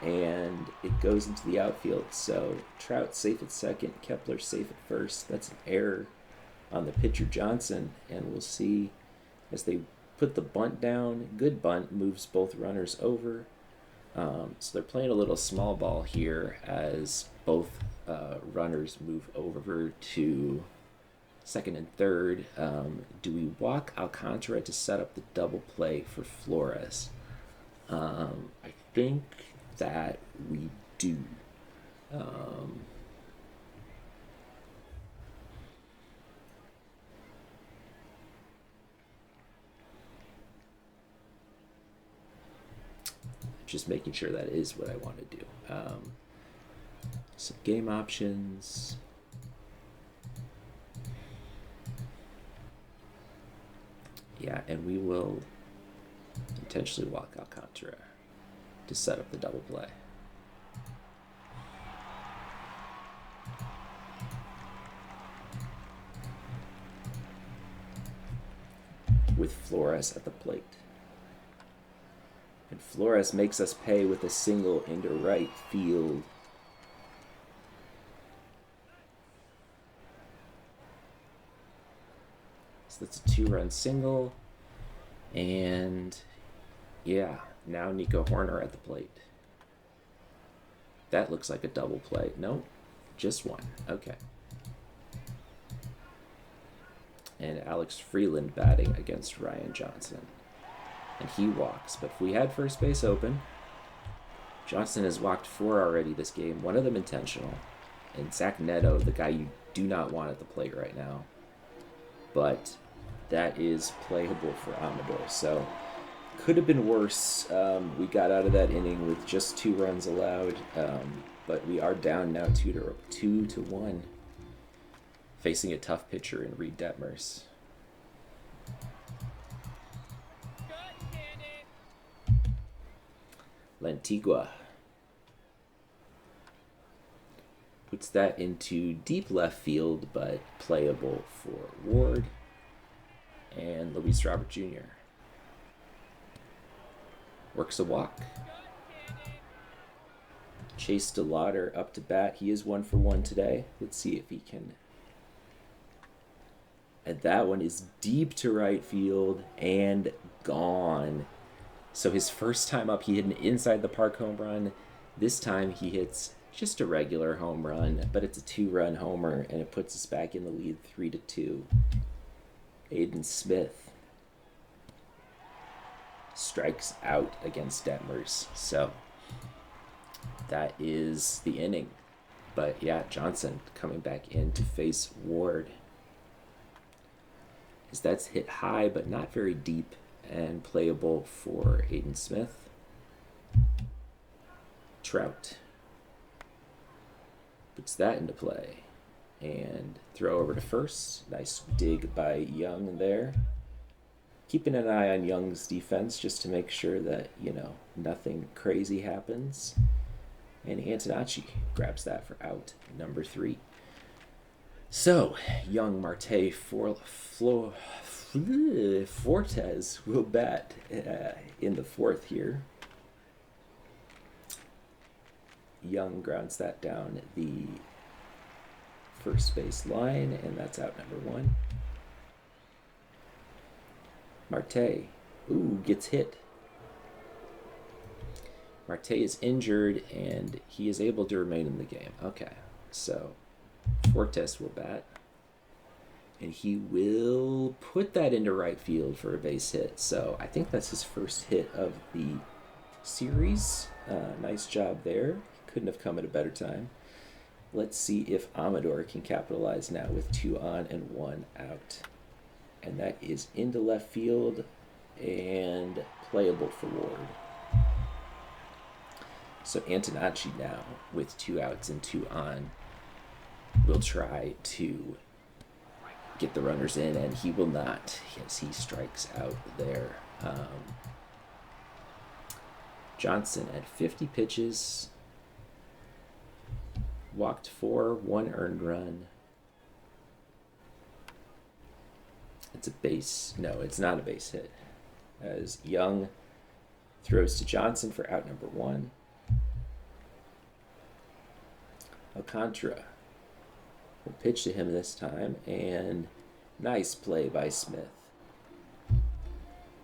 And it goes into the outfield. So Trout safe at second, Kepler safe at first. That's an error on the pitcher Johnson. And we'll see as they put the bunt down. Good bunt, moves both runners over. So they're playing a little small ball here as both runners move over to second and third. Do we walk Alcantara to set up the double play for Flores? I think that we do. Just making sure that is what I want to do. Some game options. Yeah, and we will intentionally walk Alcantara to set up the double play. With Flores at the plate. And Flores makes us pay with a single into right field. So that's a 2-run single. And yeah, now Nico Horner at the plate. That looks like a double play. Nope, just one. Okay. And Alex Freeland batting against Ryan Johnson. And he walks. But if we had first base open, Johnson has walked 4 already this game, one of them intentional. And Zach Neto, the guy you do not want at the plate right now. But that is playable for Amador. So could have been worse. We got out of that inning with just 2 runs allowed. But we are down now 2-1. Facing a tough pitcher in Reed Detmers. Lantigua puts that into deep left field, but playable for Ward and Luis Robert Jr. Works a walk. Chase DeLauder up to bat. He is 1 for 1 today. Let's see if he can. And that one is deep to right field and gone. So his first time up, he hit an inside the park home run. This time he hits just a regular home run, but it's a 2-run homer, and it puts us back in the lead 3-2. Aiden Smith strikes out against Detmers. So that is the inning. But yeah, Johnson coming back in to face Ward. That's hit high, but not very deep, and playable for Aiden Smith. Trout puts that into play and throw over to first. Nice dig by Young there. Keeping an eye on Young's defense just to make sure that, nothing crazy happens. And Antonacci grabs that for out number 3. So, Young, Marte, Fortes will bat in the 4th here. Young grounds that down the first base line, and that's out number 1. Marte, gets hit. Marte is injured, and he is able to remain in the game. Okay, so Fortes will bat, and he will put that into right field for a base hit. So I think that's his first hit of the series. Nice job there. Couldn't have come at a better time. Let's see if Amador can capitalize now with 2 on and 1 out. And that is into left field and playable for Ward. So Antonacci now with 2 outs and 2 on will try to get the runners in, and he will not as he strikes out there. Johnson at 50 pitches, walked 4, 1 earned run. It's a base. No, it's not a base hit. As Young throws to Johnson for out number 1. Alcantara will pitch to him this time, and nice play by Smith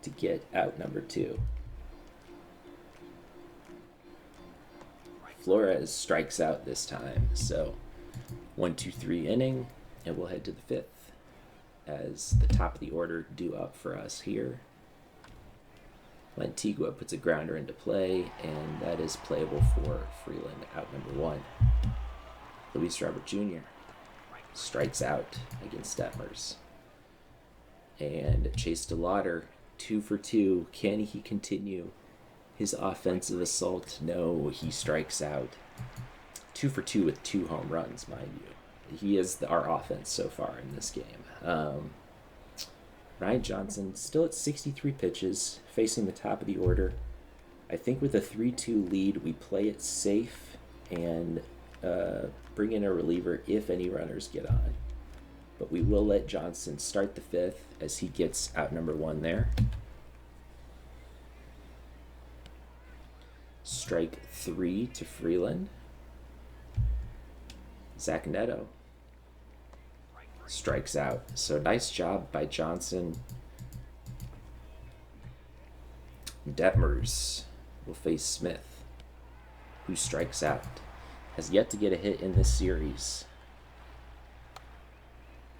to get out number 2. Flores strikes out this time. So 1-2-3 inning, and we'll head to the 5th as the top of the order due up for us here. Lantigua puts a grounder into play, and that is playable for Freeland, out number 1. Luis Robert Jr. strikes out against Detmers. And Chase DeLauder, 2 for 2. Can he continue his offensive assault? No, he strikes out. 2 for 2 with 2 home runs, mind you. He is our offense so far in this game. Ryan Johnson still at 63 pitches, facing the top of the order. I think with a 3-2 lead, we play it safe and bring in a reliever if any runners get on. But we will let Johnson start the 5th as he gets out number 1 there. Strike 3 to Freeland. Zach Neto strikes out. So nice job by Johnson. Detmers will face Smith, who strikes out. Has yet to get a hit in this series.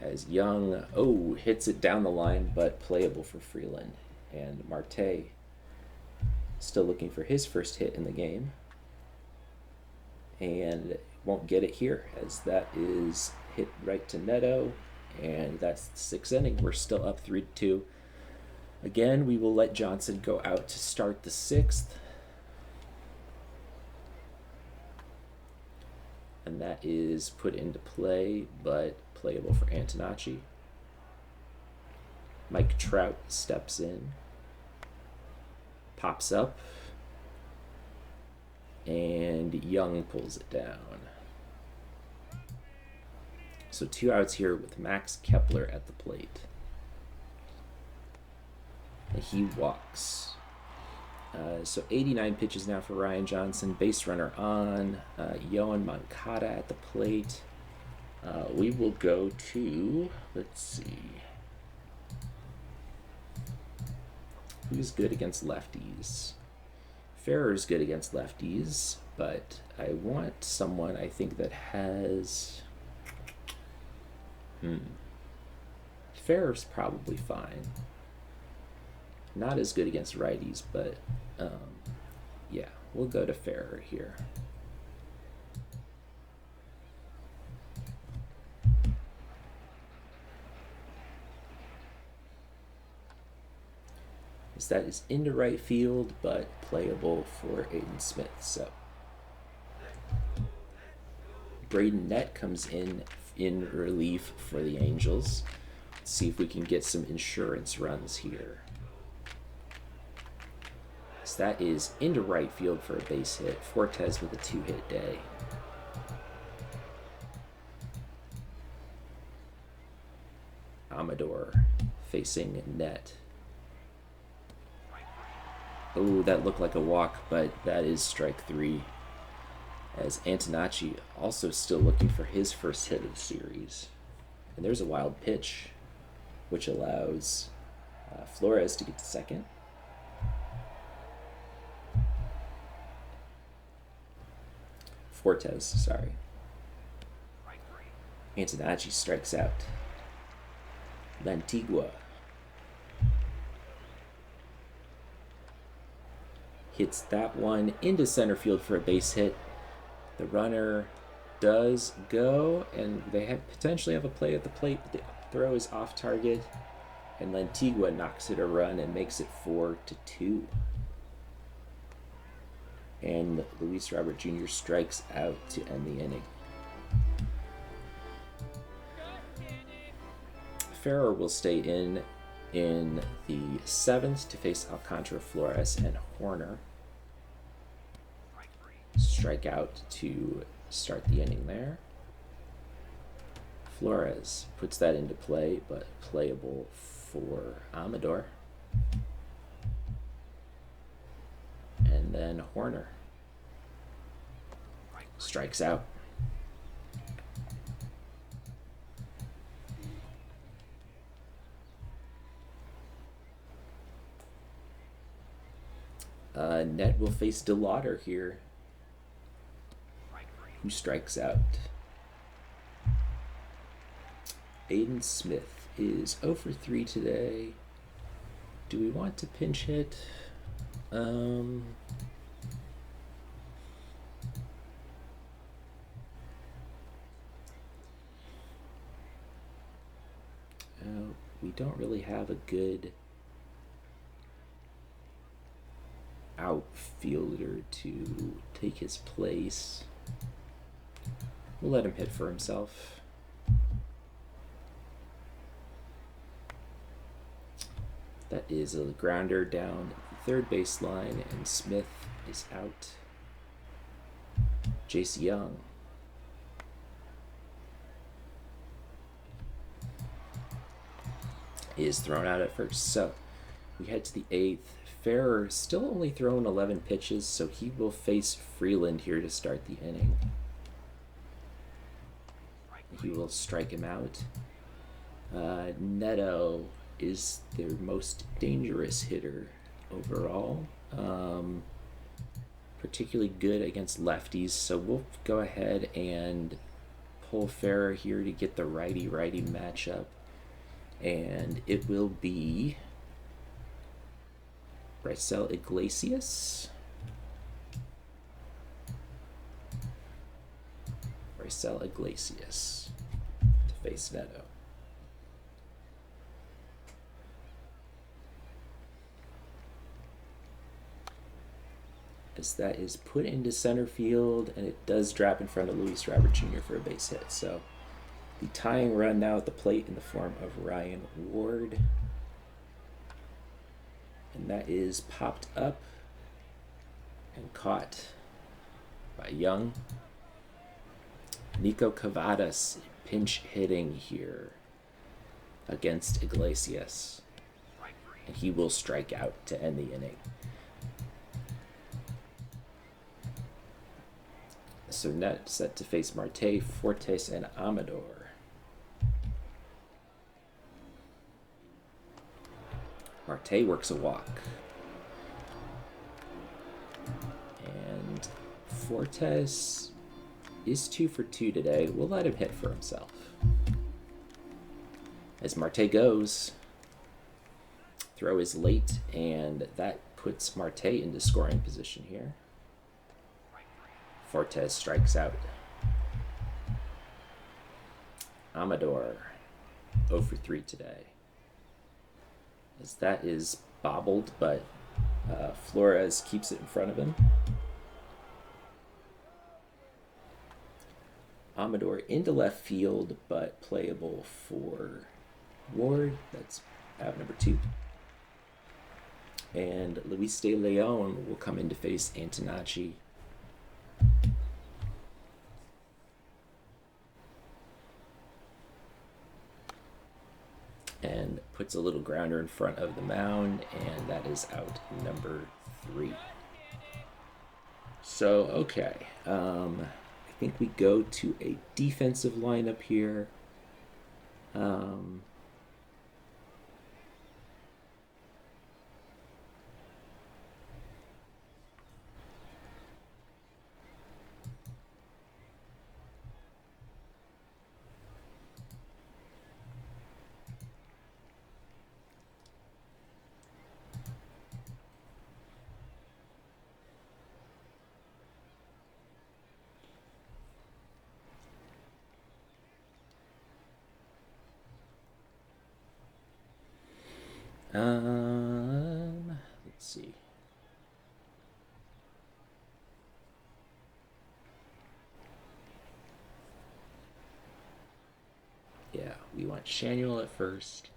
As Young, hits it down the line, but playable for Freeland. And Marte still looking for his first hit in the game. And won't get it here, as that is hit right to Neto. And that's the 6th inning. We're still up 3-2. Again, we will let Johnson go out to start the 6th. And that is put into play, but playable for Antonacci. Mike Trout steps in, pops up, and Young pulls it down. So 2 outs here with Max Kepler at the plate. And he walks. So 89 pitches now for Ryan Johnson. Base runner on. Yoan Moncada at the plate. We will go to, let's see. Who's good against lefties? Farrer's good against lefties, but I want someone I think that has... Farrer's probably fine. Not as good against righties, but yeah, we'll go to Farrer here. That is into right field, but playable for Aiden Smith. So Braden Nett comes in relief for the Angels. Let's see if we can get some insurance runs here. So that is into right field for a base hit. Fortes with a 2-hit day. Amador facing Nett. Oh, that looked like a walk, but that is strike 3. As Antonacci also still looking for his first hit of the series. And there's a wild pitch, which allows Flores to get to second. Fortes, sorry. Antonacci strikes out. Lantigua hits that one into center field for a base hit. The runner does go, and they potentially have a play at the plate, but the throw is off target, and Lantigua knocks it a run and makes it 4-2. And Luis Robert Jr. strikes out to end the inning. Farrer will stay in the 7th to face Alcantara, Flores, and Horner. Strike out to start the inning there. Flores puts that into play, but playable for Amador. And then Horner strikes out. Nett will face DeLauder here. who strikes out. Aiden Smith is 0 for 3 today. Do we want to pinch hit? We don't really have a good outfielder to take his place. We'll let him hit for himself. That is a grounder down the third baseline, and Smith is out. Jace Young is thrown out at first. So we head to the eighth. Ferrer still only thrown 11 pitches, so he will face Freeland here to start the inning. He will strike him out. Neto is their most dangerous hitter overall. Particularly good against lefties, so we'll go ahead and pull Ferrer here to get the righty-righty matchup. And it will be Raisel Iglesias. Raisel Iglesias to face Neto. As that is put into center field, and it does drop in front of Luis Robert Jr. for a base hit. So the tying run now at the plate in the form of Ryan Ward. And that is popped up and caught by Young. Nico Cavadas pinch hitting here against Iglesias. And he will strike out to end the inning. So net set to face Marte, Fortes, and Amador. Marte works a walk. And Fortes is 2 for 2 today. We'll let him hit for himself. As Marte goes, throw is late, and that puts Marte into scoring position here. Fortes strikes out. Amador, 0 for 3 today. As that is bobbled, but Flores keeps it in front of him. Amador into left field, but playable for Ward. That's out number 2. And Luis De Leon will come in to face Antonacci. And puts a little grounder in front of the mound, and that is out number 3. So, okay. I think we go to a defensive lineup here. Let's see. Yeah, we want Shanuel at first.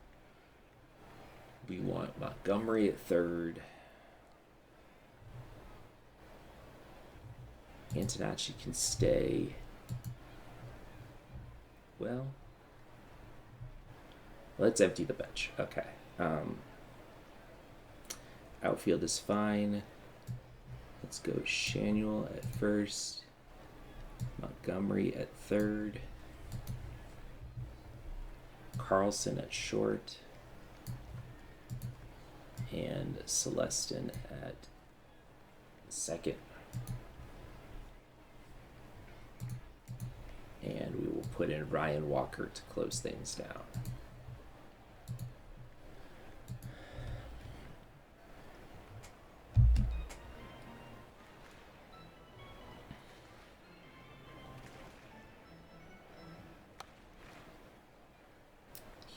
We want Montgomery at third. Antonacci can stay. Well, let's empty the bench. Okay. Outfield is fine. Let's go Shanuel at first. Montgomery at third. Carlson at short. And Celestin at second. And we will put in Ryan Walker to close things down.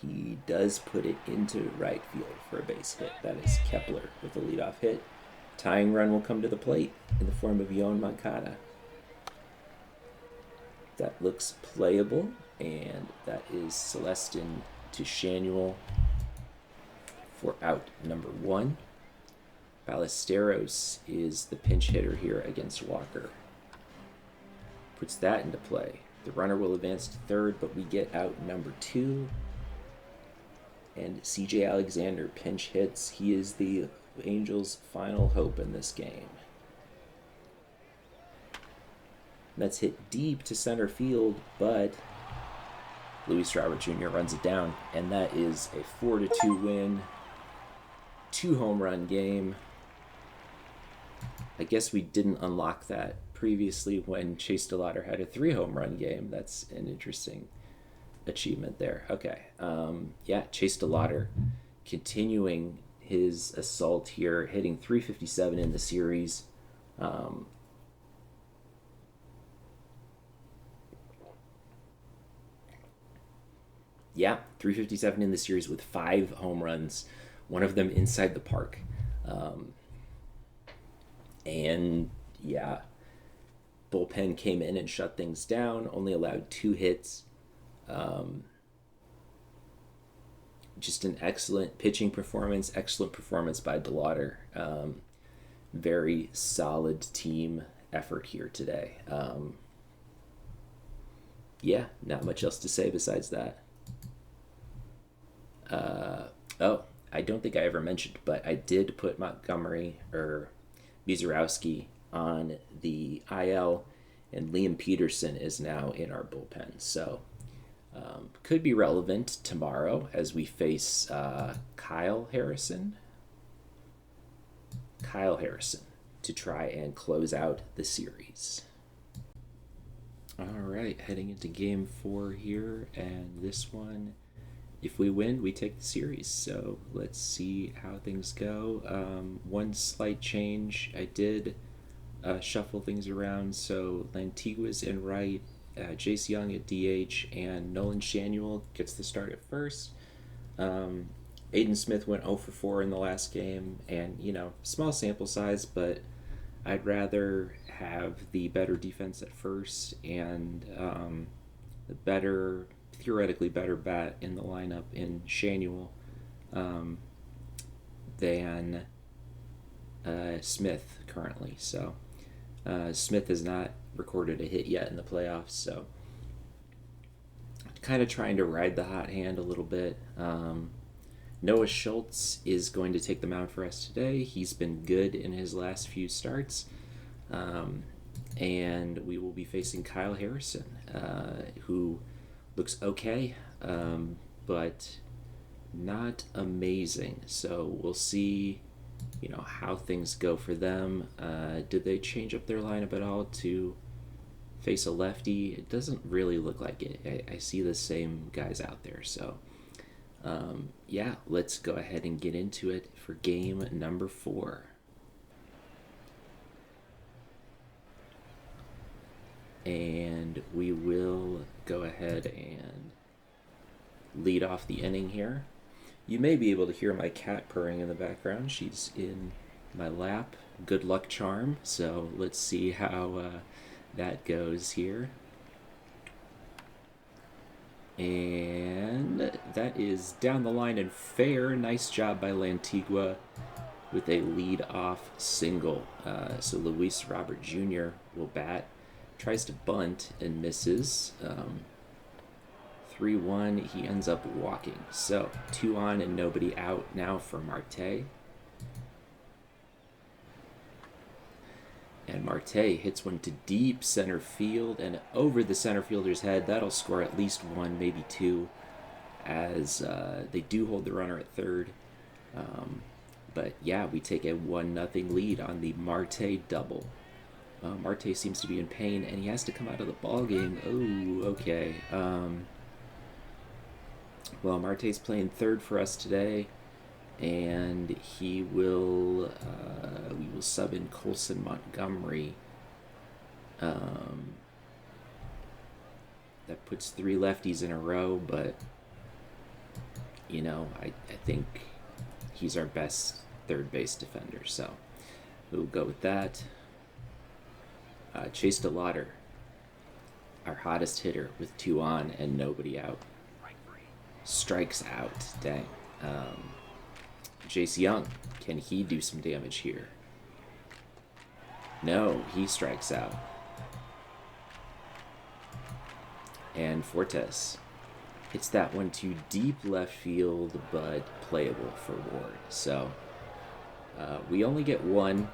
He does put it into right field for a base hit. That is Kepler with a leadoff hit. Tying run will come to the plate in the form of Yoan Moncada. That looks playable, and that is Celestin to Shanuel for out number 1. Ballesteros is the pinch hitter here against Walker. Puts that into play. The runner will advance to third, but we get out number 2. And CJ Alexander pinch hits. He is the Angels' final hope in this game. That's hit deep to center field, but Luis Robert Jr. runs it down, and that is a 4-2 win. 2 home run game. I guess we didn't unlock that previously when Chase DeLauder had a 3 home run game. That's an interesting achievement there. Okay. Yeah, Chase DeLauder continuing his assault here, hitting 357 in the series. Yeah, 357 in the series with 5 home runs, one of them inside the park. And yeah, bullpen came in and shut things down, only allowed 2 hits. Just an excellent pitching performance, excellent performance by DeLauder. Very solid team effort here today. Yeah, not much else to say besides that. I don't think I ever mentioned, but I did put Montgomery or Bizarowski on the IL, and Liam Peterson is now in our bullpen. So could be relevant tomorrow as we face Kyle Harrison to try and close out the series. All right, heading into game 4 here, and this one, if we win, we take the series. So let's see how things go. One slight change, I did shuffle things around. So Lantigua's in right, Jace Young at DH, and Nolan Shanuel gets the start at first. Aiden Smith went 0 for 4 in the last game, and small sample size, but I'd rather have the better defense at first and the theoretically better bat in the lineup in Shanuel than Smith currently. So Smith has not recorded a hit yet in the playoffs, so kind of trying to ride the hot hand a little bit. Noah Schultz is going to take the mound for us today. He's been good in his last few starts. And we will be facing Kyle Harrison, who looks okay, but not amazing. So we'll see, how things go for them. Did they change up their lineup at all to face a lefty? It doesn't really look like it. I see the same guys out there. So, yeah, let's go ahead and get into it for game number 4. And we will go ahead and lead off the inning here. You may be able to hear my cat purring in the background. She's in my lap. Good luck charm. So let's see how that goes here. And that is down the line and fair. Nice job by Lantigua with a lead-off single. So Luis Robert Jr. will bat. Tries to bunt and misses. 3-1, he ends up walking. So 2 on and nobody out now for Marte. And Marte hits one to deep center field and over the center fielder's head. That'll score at least 1, maybe 2, as they do hold the runner at third. But yeah, we take a 1-0 lead on the Marte double. Marte seems to be in pain, and he has to come out of the ball game. Oh, okay. Well, Marte's playing third for us today, and he will. We will sub in Colson Montgomery. That puts 3 lefties in a row, but you know, I think he's our best third base defender, so we'll go with that. Chase DeLauder, our hottest hitter with 2 on and nobody out, strikes out. Dang. Jace Young, can he do some damage here? No, he strikes out. And Fortes hits that one to deep left field, but playable for Ward. So we only get 1,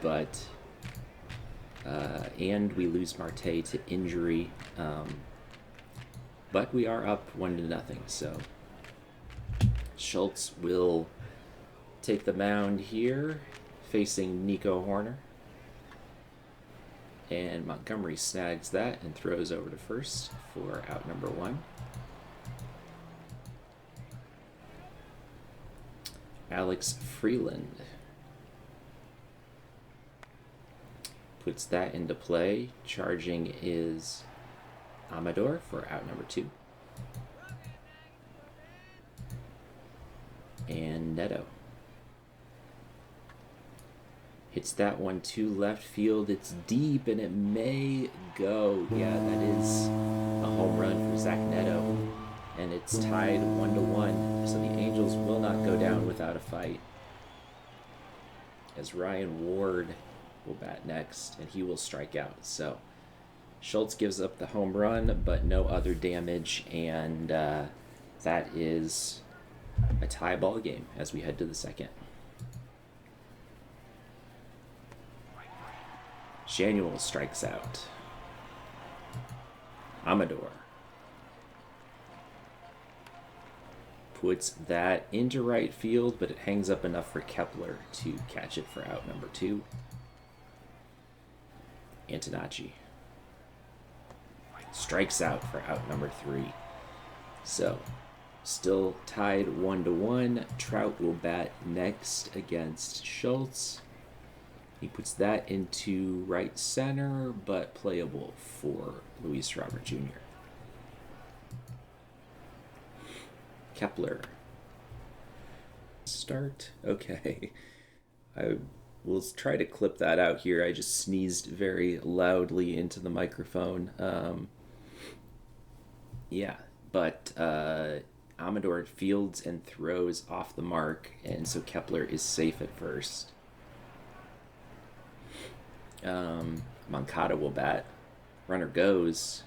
but and we lose Marte to injury, but we are up 1-0. So Schultz will take the mound here, facing Nico Horner. And Montgomery snags that and throws over to first for out number 1. Alex Freeland puts that into play. Charging is Amador for out number 2. And Neto hits that one to left field. It's deep and it may go. Yeah, that is a home run for Zach Neto. And it's tied 1-1. So the Angels will not go down without a fight, as Ryan Ward will bat next and he will strike out. So Schultz gives up the home run, but no other damage. And that is a tie ball game as we head to the second. Shanuel strikes out. Amador puts that into right field, but it hangs up enough for Kepler to catch it for out number 2. Antonacci strikes out for out number 3. So still tied 1-1. Trout will bat next against Schultz. He puts that into right center, but playable for Luis Robert Jr. Kepler. Start. Okay. I will try to clip that out here. I just sneezed very loudly into the microphone. Yeah, but Amador fields and throws off the mark, and so Kepler is safe at first. Moncada will bat. Runner goes.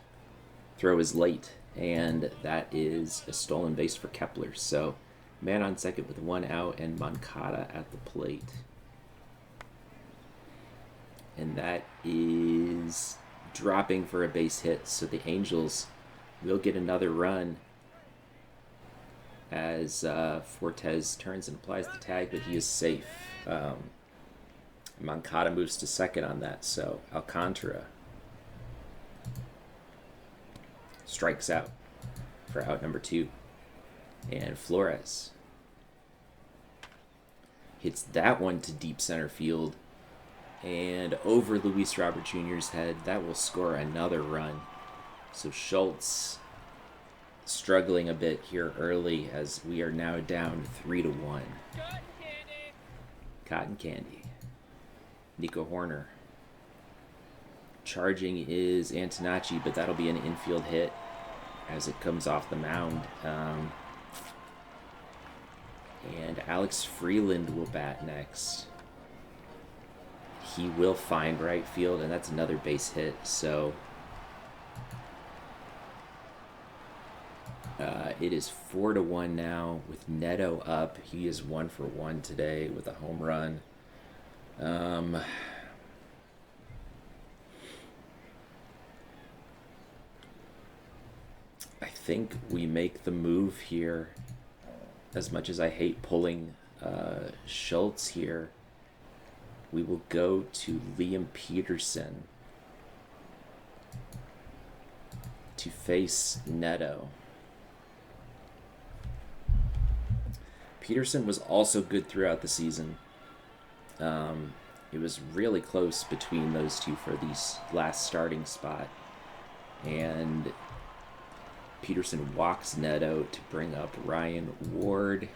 Throw is late, and that is a stolen base for Kepler. So man on second with 1 out and Moncada at the plate. And that is dropping for a base hit. So the Angels will get another run as Fortes turns and applies the tag, but he is safe. Moncada moves to second on that, so Alcantara strikes out for out number 2. And Flores hits that one to deep center field and over Luis Robert Jr.'s head. That will score another run. So Schultz struggling a bit here early as we are now down 3-1. Cotton candy. Nico Horner. Charging is Antonacci, but that'll be an infield hit as it comes off the mound. And Alex Freeland will bat next. He will find right field, and that's another base hit. So it is 4-1 now with Neto up. He is 1 for 1 today with a home run. I think we make the move here. As much as I hate pulling Schultz here, we will go to Liam Peterson to face Neto. Peterson was also good throughout the season. It was really close between those two for the last starting spot. And Peterson walks Neto to bring up Ryan Ward.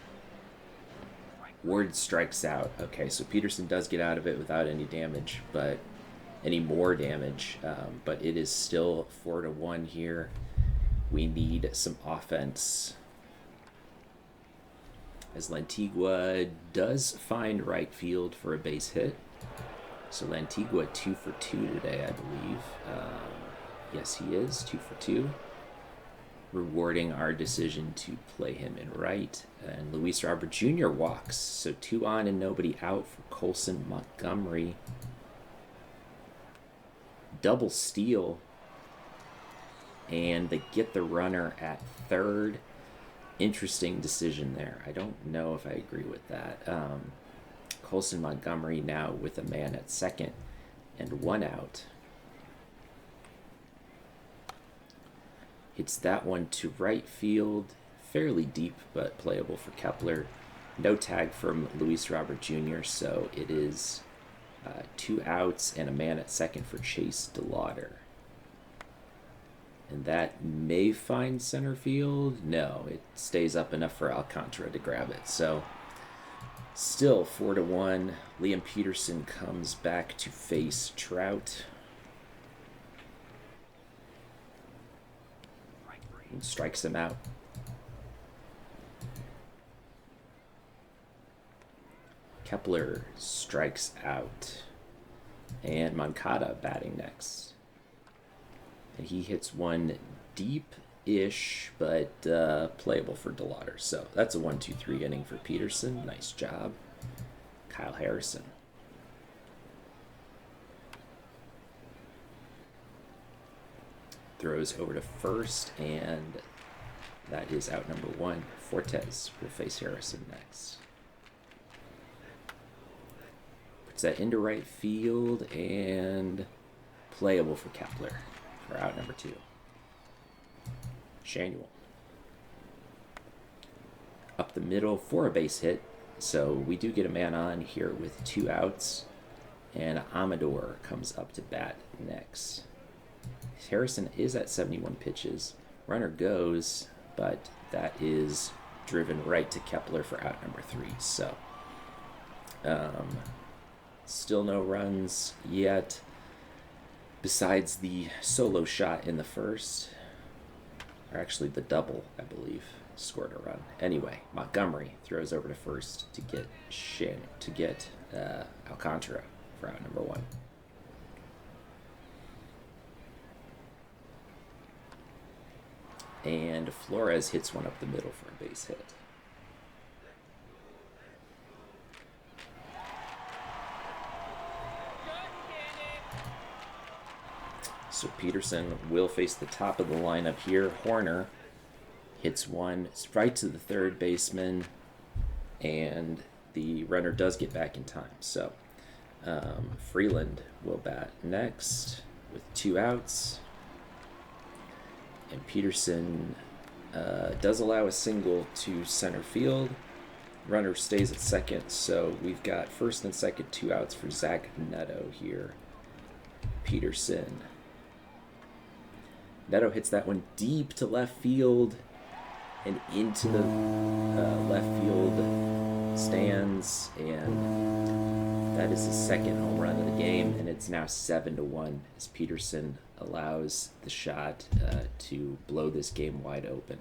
Ward strikes out. Okay, so Peterson does get out of it without any damage, but any more damage. But it is still 4-1 here. We need some offense. As Lantigua does find right field for a base hit. So Lantigua 2 for 2 today, I believe. Yes, he is 2 for 2. Rewarding our decision to play him in right. And Luis Robert Jr. walks. So 2 on and nobody out for Colson Montgomery. Double steal. And they get the runner at third. Interesting decision there. I don't know if I agree with that. Colson Montgomery now with a man at second and 1 out. Hits that one to right field. Fairly deep, but playable for Kepler. No tag from Luis Robert Jr., so it is 2 outs and a man at second for Chase DeLauder. And that may find center field. No, it stays up enough for Alcantara to grab it. So still 4-1. Liam Peterson comes back to face Trout. And strikes him out. Kepler strikes out. And Moncada batting next. And he hits one deep-ish, but playable for DeLauder. So that's a 1-2-3 inning for Peterson. Nice job. Kyle Harrison. Throws over to first, and that is out number 1. Fortes will face Harrison next. Puts that into right field, and playable for Kepler. For out number 2. Shanuel. Up the middle for a base hit. So we do get a man on here with 2 outs. And Amador comes up to bat next. Harrison is at 71 pitches. Runner goes, but that is driven right to Kepler for out number 3. So still no runs yet. Besides the solo shot in the first, or actually the double, I believe, scored a run. Anyway, Montgomery throws over to first to get Alcantara for out number 1. And Flores hits one up the middle for a base hit. So Peterson will face the top of the lineup here. Horner hits one right to the third baseman, and the runner does get back in time. So Freeland will bat next with 2 outs. And Peterson does allow a single to center field. Runner stays at second, so we've got first and second 2 outs for Zach Neto here. Peterson. Neto hits that one deep to left field and into the left field stands, and that is his second home run of the game, and it's now 7-1 as Peterson allows the shot to blow this game wide open.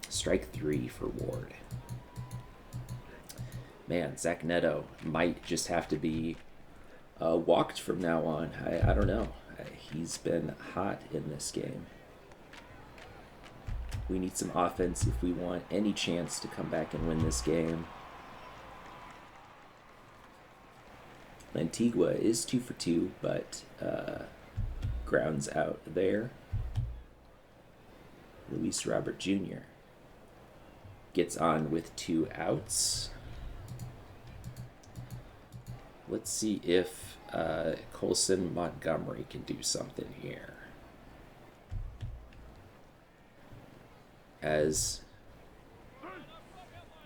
Strike 3 for Ward. Man, Zach Neto might just have to be walked from now on. I don't know. He's been hot in this game. We need some offense if we want any chance to come back and win this game. Lantigua is 2 for 2, but grounds out there. Luis Robert Jr. gets on with 2 outs. let's see if Colson Montgomery can do something here. As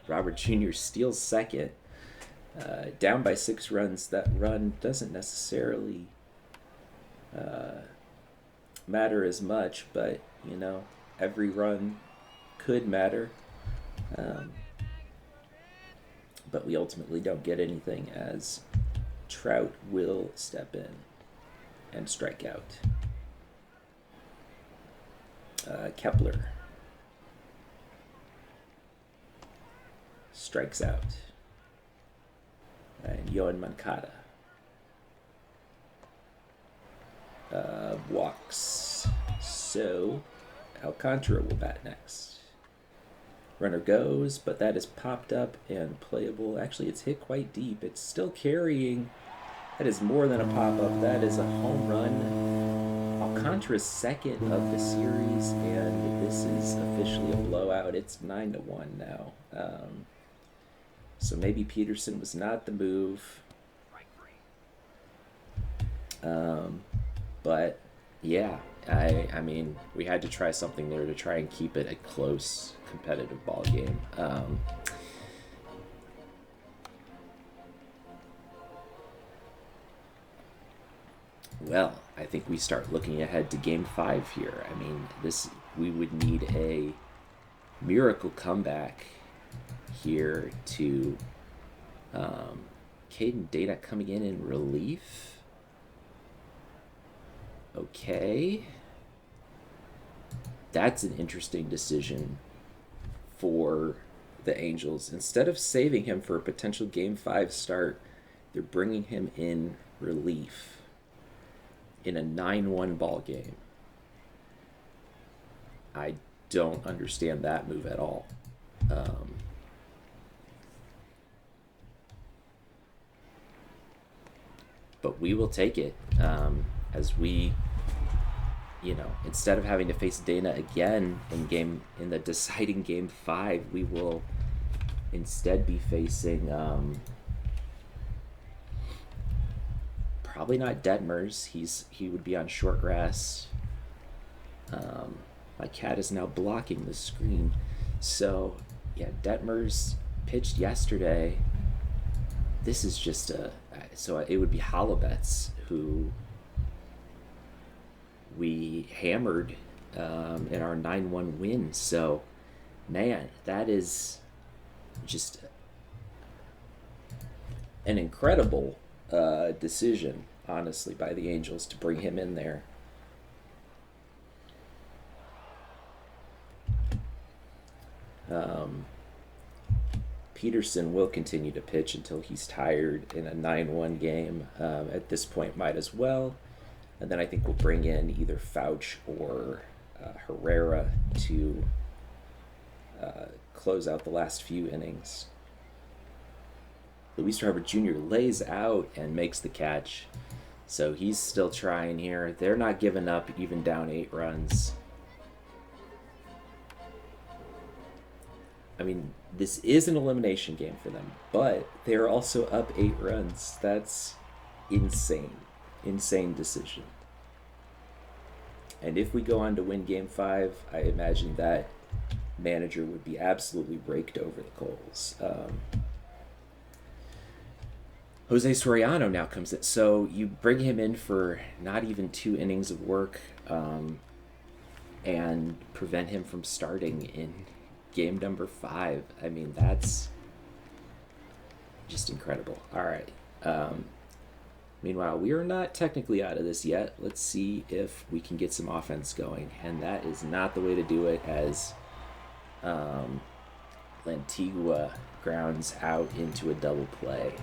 Robert Jr. steals second, down by 6 runs. That run doesn't necessarily matter as much, but you know, every run could matter. But we ultimately don't get anything as Trout will step in and strike out. Kepler strikes out. And Yoan Moncada walks. So Alcantara will bat next. Runner goes, but that is popped up and playable. Actually, it's hit quite deep. It's still carrying. That is more than a pop-up. That is a home run. Alcantara's second of the series, and this is officially a blowout. It's 9-1 now. So maybe Peterson was not the move. But yeah, I mean, we had to try something there to try and keep it a close, competitive ball game. Well, I think we start looking ahead to Game 5 here. I mean, we would need a miracle comeback here to Caden Data coming in relief. Okay. That's an interesting decision for the Angels. Instead of saving him for a potential Game 5 start, they're bringing him in relief in a 9-1 ball game. I don't understand that move at all. But we will take it as we, instead of having to face Dana again in the deciding Game 5, we will instead be facing probably not Detmers. He would be on short rest. My cat is now blocking the screen. So yeah, Detmers pitched yesterday. This is just so it would be Holobets who we hammered in our 9-1 win. So man, that is just an incredible decision, honestly, by the Angels to bring him in there. Peterson will continue to pitch until he's tired in a 9-1 game. At this point, might as well. And then I think we'll bring in either Fouch or Herrera to close out the last few innings. Luis Robert Jr. lays out and makes the catch. So he's still trying here. They're not giving up even down 8 runs. I mean, this is an elimination game for them, but they're also up 8 runs. That's insane. Insane decision. And if we go on to win Game 5, I imagine that manager would be absolutely raked over the coals. Jose Soriano now comes in. So you bring him in for not even 2 innings of work and prevent him from starting in game number 5. I mean, that's just incredible. All right. Meanwhile, we are not technically out of this yet. Let's see if we can get some offense going. And that is not the way to do it, as Lantigua grounds out into a double play.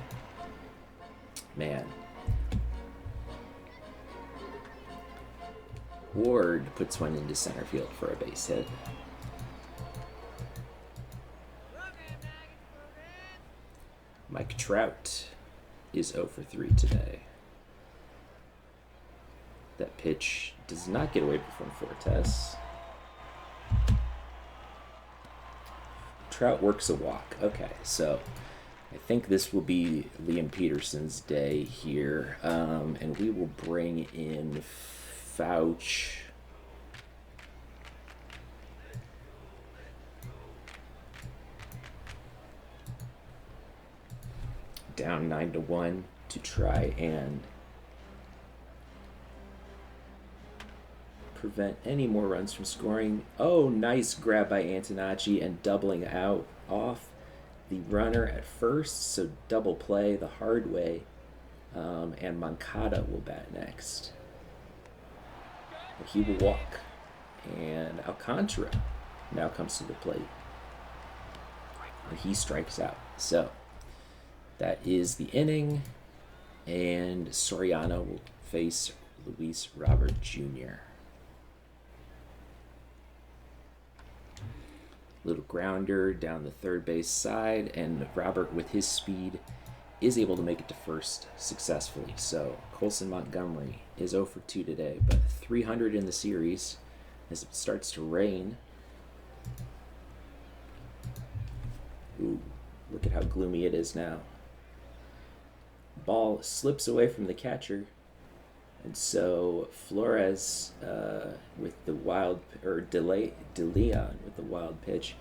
Man. Ward puts one into center field for a base hit. Mike Trout is 0 for 3 today. That pitch does not get away from Fortes. Trout works a walk. Okay, so I think this will be Liam Peterson's day here, and we will bring in Fouch. Down 9-1 to try and prevent any more runs from scoring. Oh, nice grab by Antonacci and doubling out off the runner at first, so double play the hard way, and Moncada will bat next. He will walk, and Alcantara now comes to the plate, and he strikes out. So that is the inning, and Soriano will face Luis Robert Jr. Little grounder down the third base side, and Robert, with his speed, is able to make it to first successfully. So Colson Montgomery is 0 for 2 today, but 300 in the series as it starts to rain. Ooh, look at how gloomy it is now. Ball slips away from the catcher, and so Flores with the wild, or DeLeon with the wild pitch,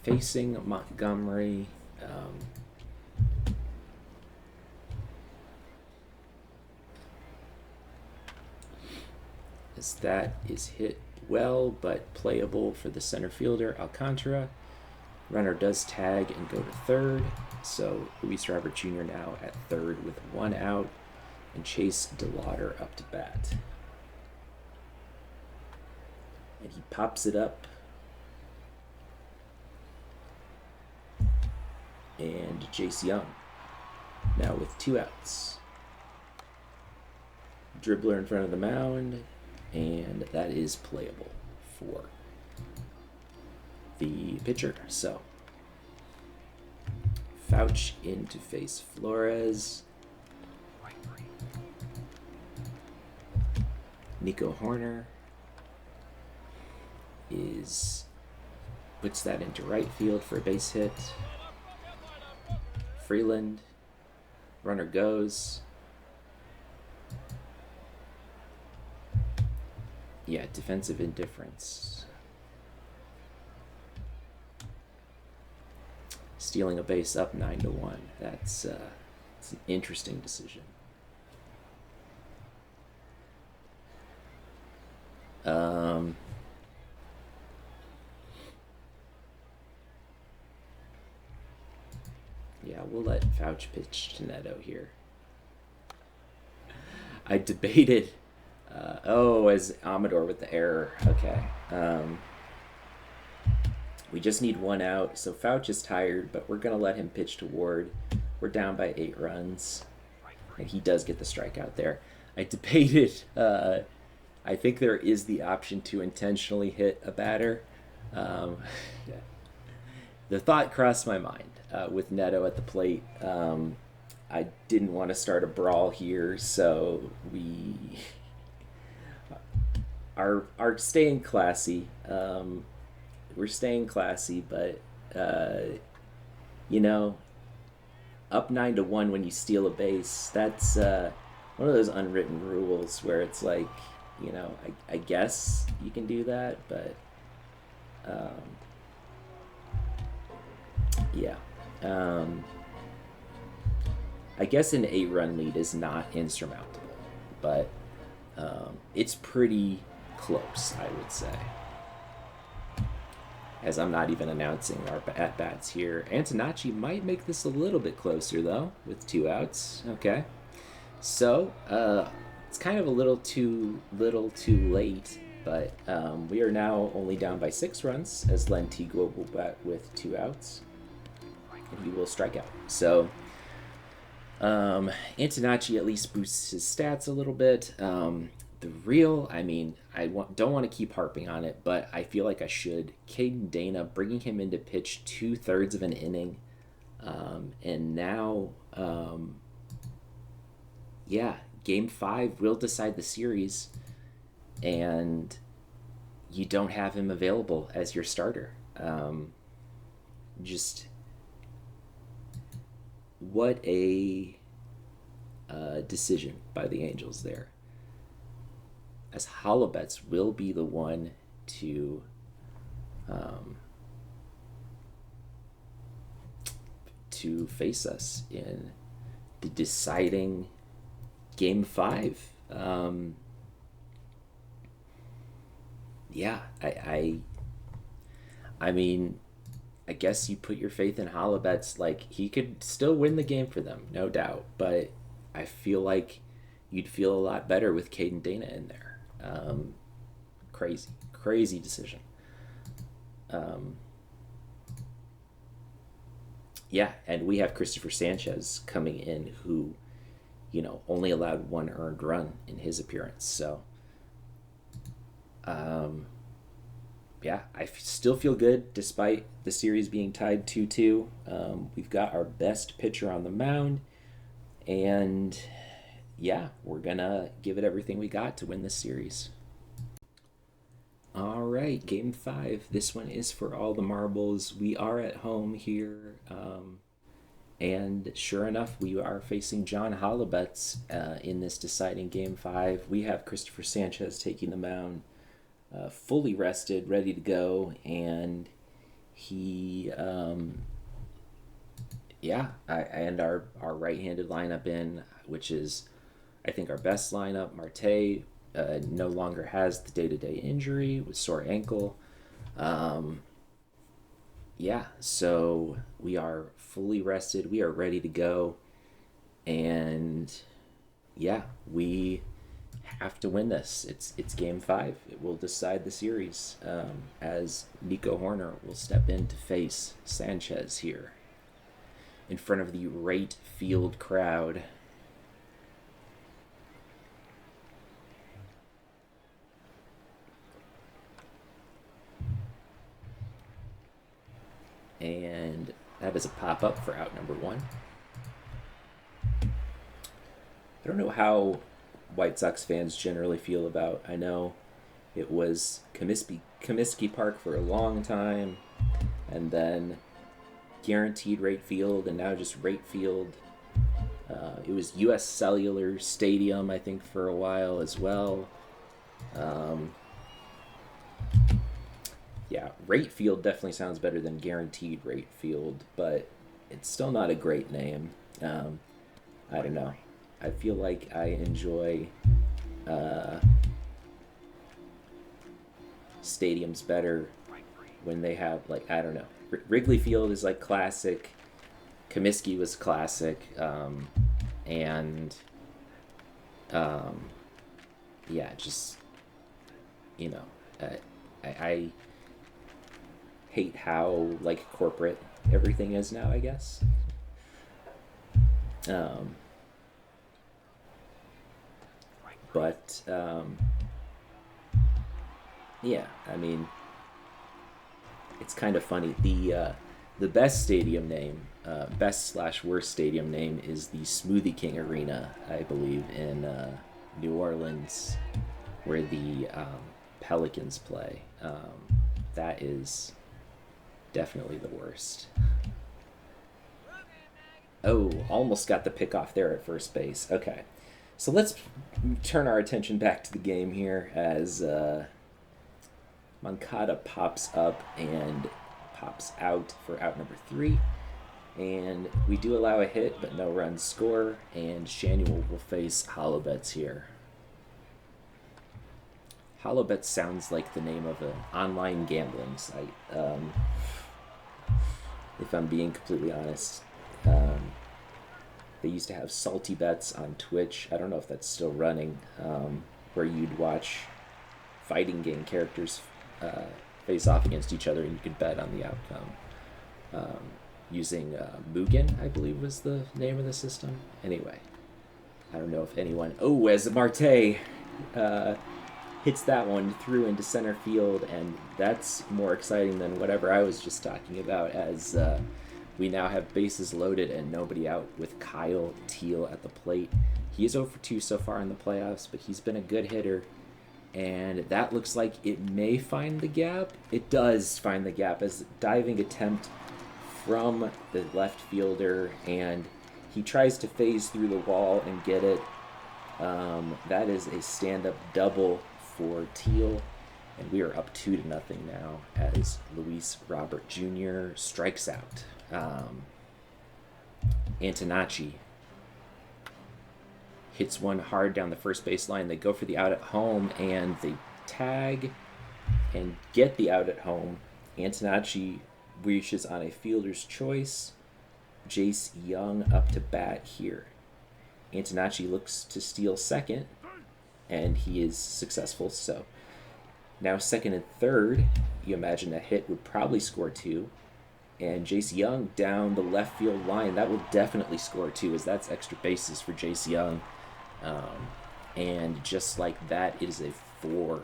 facing Montgomery. As that is hit well, but playable for the center fielder, Alcantara. Runner does tag and go to third, so Luis Robert Jr. now at third with 1 out, and Chase DeLauder up to bat. And he pops it up, and Jace Young now with 2 outs. Dribbler in front of the mound, and that is playable for the pitcher. So Fouch in to face Flores. Nico Horner puts that into right field for a base hit. Freeland, runner goes. Yeah, defensive indifference. Stealing a base up 9-1. It's an interesting decision. Yeah, we'll let Fouch pitch to Neto here. I debated. As Amador with the error. Okay. We just need 1 out, so Fouch is tired, but we're going to let him pitch to Ward. We're down by 8 runs, and he does get the strikeout there. I debated. I think there is the option to intentionally hit a batter. The thought crossed my mind with Neto at the plate. I didn't want to start a brawl here, so we are staying classy. We're staying classy, but up 9-1 when you steal a base, that's one of those unwritten rules where it's like, I guess you can do that, but yeah. I guess an 8-run lead is not insurmountable, but it's pretty close, I would say. As I'm not even announcing our at-bats here. Antonacci might make this a little bit closer, though, with 2 outs. Okay. So, it's kind of a little too late, but we are now only down by 6 runs as Len Tigua will bat with 2 outs, and he will strike out. So, Antonacci at least boosts his stats a little bit. I don't want to keep harping on it, but I feel like I should. Caden Dana, bringing him in to pitch 2/3 of an inning, and now, Game 5 will decide the series, and you don't have him available as your starter. what a decision by the Angels there, as Holobets will be the one to um, face us in the deciding Game 5. Yeah, I mean, I guess you put your faith in Holobets. Like, he could still win the game for them, no doubt. But I feel like you'd feel a lot better with Caden Dana in there. Crazy decision. Um, yeah, and we have Christopher Sanchez coming in, who, only allowed one earned run in his appearance. So, um, yeah, I still feel good despite the series being tied 2-2. We've got our best pitcher on the mound, and yeah, we're gonna give it everything we got to win this series. All right, game 5. This one is for all the marbles. We are at home here, and sure enough, we are facing John Holobets in this deciding game 5. We have Christopher Sanchez taking the mound, fully rested, ready to go, and he, and our right-handed lineup in, which is, I think, our best lineup. Marte no longer has the day-to-day injury with sore ankle. So we are fully rested. We are ready to go, and yeah, we have to win this. It's game 5. It will decide the series, as Nico Horner will step in to face Sanchez here in front of the right field crowd. And that is a pop-up for out number 1. I don't know how White Sox fans generally feel about. I know it was Comiskey Park for a long time, and then guaranteed rate field, and now just rate field. It was U.S. Cellular Stadium, I think, for a while as well. Rate field definitely sounds better than guaranteed rate field, but it's still not a great name. I don't know. I feel like I enjoy stadiums better when they have, like, I don't know. Wrigley Field is like classic. Comiskey was classic, and just I hate how like corporate everything is now, I guess. But I mean, it's kind of funny. The best stadium name, best/worst stadium name, is the Smoothie King Arena, I believe, in New Orleans, where the Pelicans play. That is definitely the worst. Oh, almost got the pick off there at first base. Okay, so let's turn our attention back to the game here as Moncada pops up and pops out for out number 3. And we do allow a hit, but no runs score, and Shanuel will face Holobets here. Holobets sounds like the name of an online gambling site, if I'm being completely honest. They used to have salty bets on Twitch. I don't know if that's still running, where you'd watch fighting game characters face off against each other, and you could bet on the outcome, using Mugen, I believe was the name of the system. Anyway, I don't know if anyone... Oh, as Marte hits that one through into center field, and that's more exciting than whatever I was just talking about, as we now have bases loaded and nobody out with Kyle Teal at the plate. He is 0 for 2 so far in the playoffs, but he's been a good hitter, and that looks like it may find the gap. It does find the gap, as diving attempt from the left fielder, and He tries to phase through the wall and get it. That is a stand-up double for Teal, and we are up 2-0 now as Luis Robert Jr. strikes out. Antonacci hits one hard down the first baseline. They go for the out at home, and they tag and get the out at home. Antonacci reaches on a fielder's choice. Jace Young up to bat here. Antonacci looks to steal second, and he is successful. So now second and third, you imagine a hit would probably score 2. And Jace Young down the left field line, that will definitely score 2, as that's extra bases for Jace Young. And just like that, it is a 4-0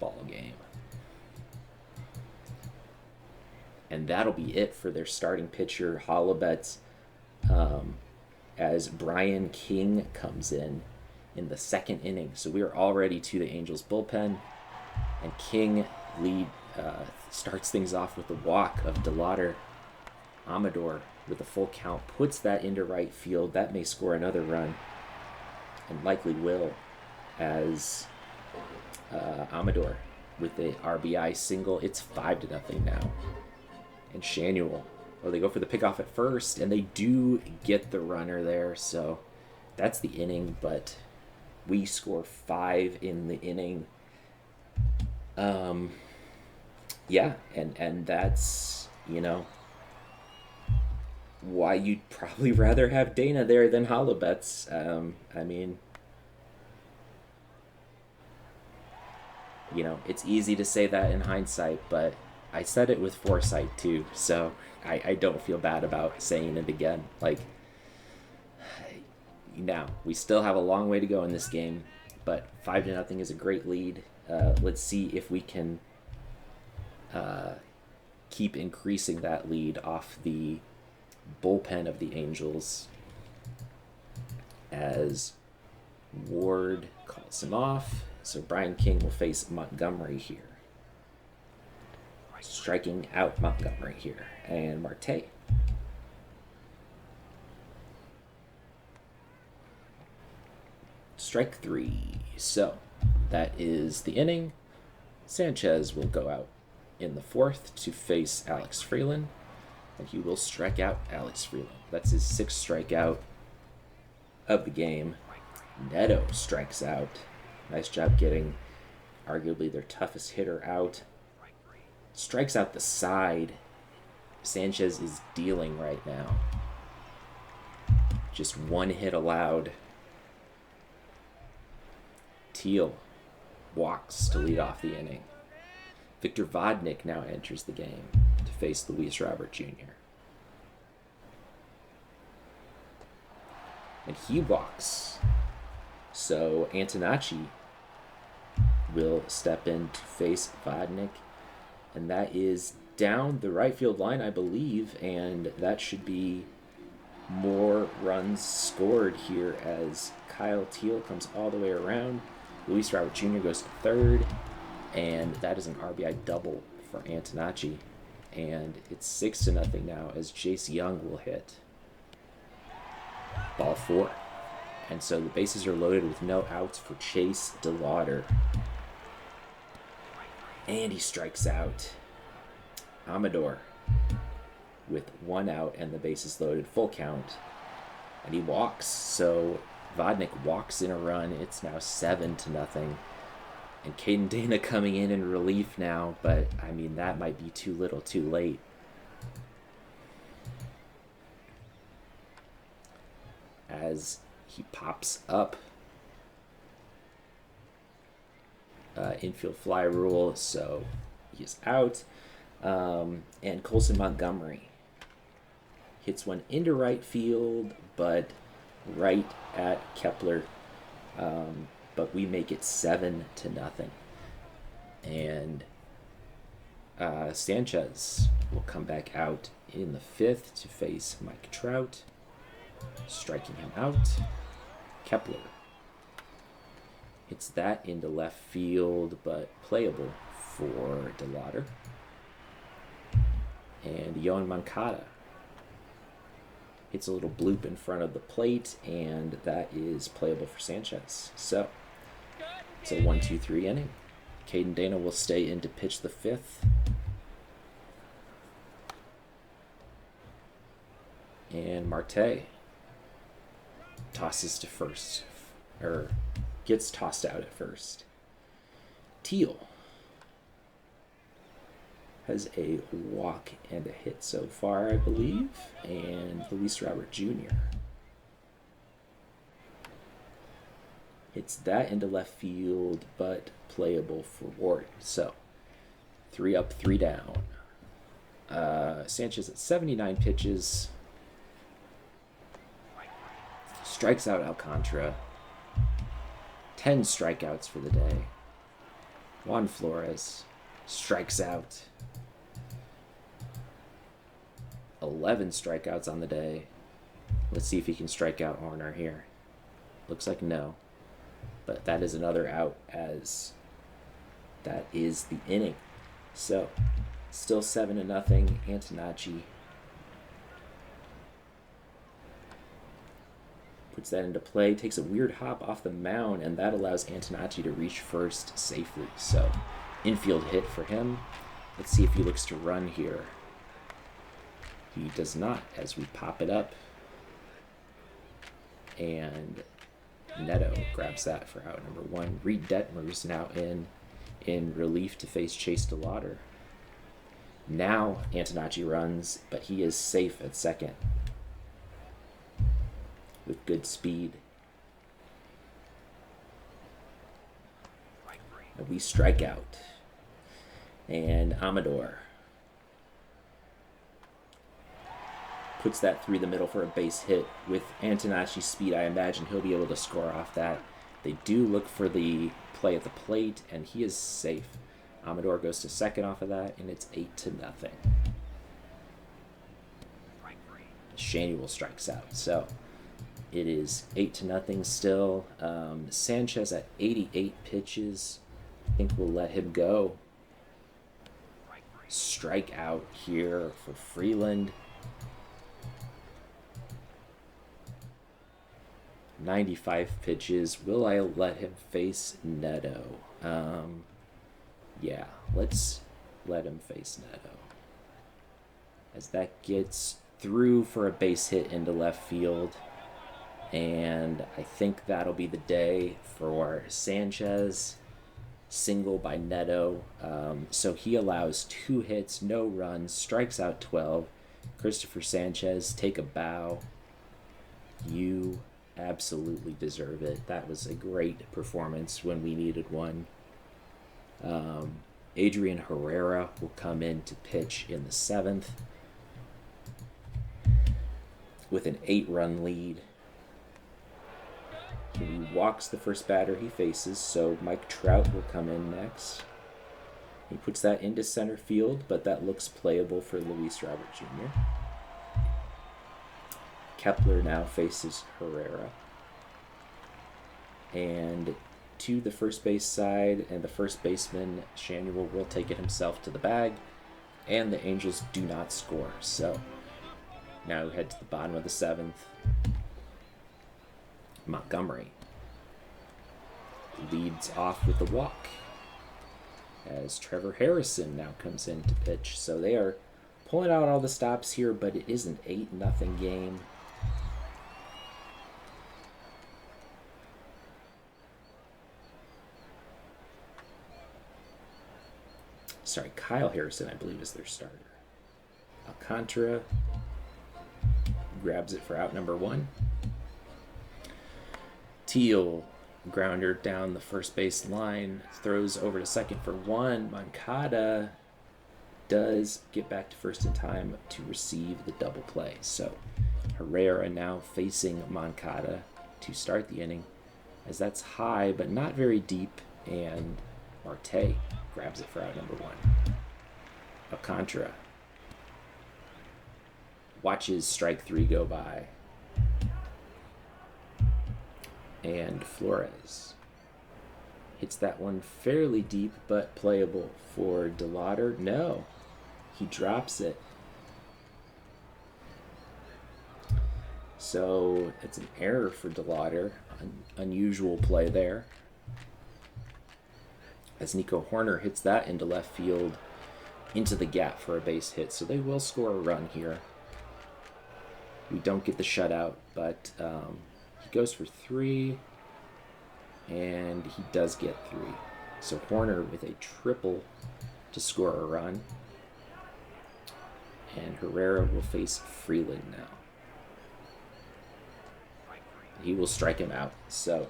ball game. And that'll be it for their starting pitcher, Holobets, as Brian King comes in the second inning. So we are already to the Angels bullpen, and King starts things off with the walk of DeLauder. Amador with a full count puts that into right field. That may score another run, and likely will, as Amador with the RBI single. It's 5-0 now. And Shanuel, they go for the pickoff at first, and they do get the runner there. So that's the inning, but we score 5 in the inning. Yeah, and that's, why you'd probably rather have Dana there than Holobets. I mean, it's easy to say that in hindsight, but I said it with foresight too, so I don't feel bad about saying it again. Now, we still have a long way to go in this game, but 5-0 is a great lead. Let's see if we can keep increasing that lead off the bullpen of the Angels, as Ward calls him off. So Brian King will face Montgomery here. Striking out Montgomery here. And Marte. Strike 3. So that is the inning. Sanchez will go out in the 4th to face Alex Freeland, and he will strike out Alex Freeland. That's his 6th strikeout of the game. Neto strikes out. Nice job getting arguably their toughest hitter out. Strikes out the side. Sanchez is dealing right now. Just 1 hit allowed. Teal walks to lead off the inning. Victor Vodnik now enters the game to face Luis Robert Jr. And he walks. So Antonacci will step in to face Vodnik. And that is down the right field line, I believe. And that should be more runs scored here as Kyle Teal comes all the way around. Luis Robert Jr. goes to third. And that is an RBI double for Antonacci. And it's 6-0 now as Jace Young will hit. Ball 4. And so the bases are loaded with no outs for Chase DeLauder. And he strikes out Amador with 1 out and the bases loaded, full count. And he walks. So Vodnik walks in a run. It's now 7-0. And Caden Dana coming in relief now, but I mean, that might be too little too late. As he pops up. Infield fly rule, so he is out. And Colson Montgomery hits one into right field, but right at Kepler. But we make it 7-0. And Sanchez will come back out in the 5th to face Mike Trout, striking him out. Kepler hits that into left field, but playable for DeLauder. And Yoan Moncada hits a little bloop in front of the plate, and that is playable for Sanchez. So it's a 1-2-3 inning. Caden Dana will stay in to pitch the 5th. And Marte tosses to first, or gets tossed out at first. Teal has a walk and a hit so far, I believe, and Luis Robert Jr. hits that into left field, but playable for Ward. So 3 up, 3 down. Sanchez at 79 pitches. Strikes out Alcantara. 10 strikeouts for the day. Juan Flores strikes out. 11 strikeouts on the day. Let's see if he can strike out Horner here. Looks like no. But that is another out, as that is the inning. So, still 7-0. Antonacci puts that into play, takes a weird hop off the mound, and that allows Antonacci to reach first safely. So, infield hit for him. Let's see if he looks to run here. He does not, as we pop it up. And Neto grabs that for out number 1. Reed Detmer's now in relief to face Chase DeLauder. Now Antonacci runs, but he is safe at second with good speed. And we strike out. And Amador puts that through the middle for a base hit. With Antonacci's speed, I imagine he'll be able to score off that. They do look for the play at the plate, and he is safe. Amador goes to second off of that, and it's 8-0. Shanuel strikes out. So it is 8-0 still. Sanchez at 88 pitches. I think we'll let him go. Strike out here for Freeland. 95 pitches. Will I let him face Neto? Yeah, let's let him face Neto, as that gets through for a base hit into left field. And I think that'll be the day for Sanchez. Single by Neto. So he allows 2 hits, no runs, strikes out 12. Christopher Sanchez, take a bow. You absolutely deserve it. That was a great performance when we needed one. Adrian Herrera will come in to pitch in the 7th with an 8-run lead. He walks the first batter he faces, so Mike Trout will come in next. He puts that into center field, but that looks playable for Luis Robert Jr. Kepler now faces Herrera. And to the first base side, and the first baseman, Shanuel, will take it himself to the bag, and the Angels do not score. So now we head to the bottom of the 7th. Montgomery leads off with the walk, as Trevor Harrison now comes in to pitch. So they are pulling out all the stops here, but it is an 8-0 game. Sorry, Kyle Harrison, I believe, is their starter. Alcantara grabs it for out number 1. Teal, grounder down the first base line, throws over to second for 1. Moncada does get back to first in time to receive the double play. So Herrera now facing Moncada to start the inning, as that's high but not very deep, and Marte grabs it for out number 1. Alcantara watches strike 3 go by. And Flores hits that one fairly deep, but playable for DeLauder. No, he drops it. So it's an error for DeLauder. Unusual play there. As Nico Horner hits that into left field, into the gap for a base hit. So they will score a run here. We don't get the shutout, but he goes for 3, and he does get 3. So Horner with a triple to score a run. And Herrera will face Freeland now. He will strike him out. So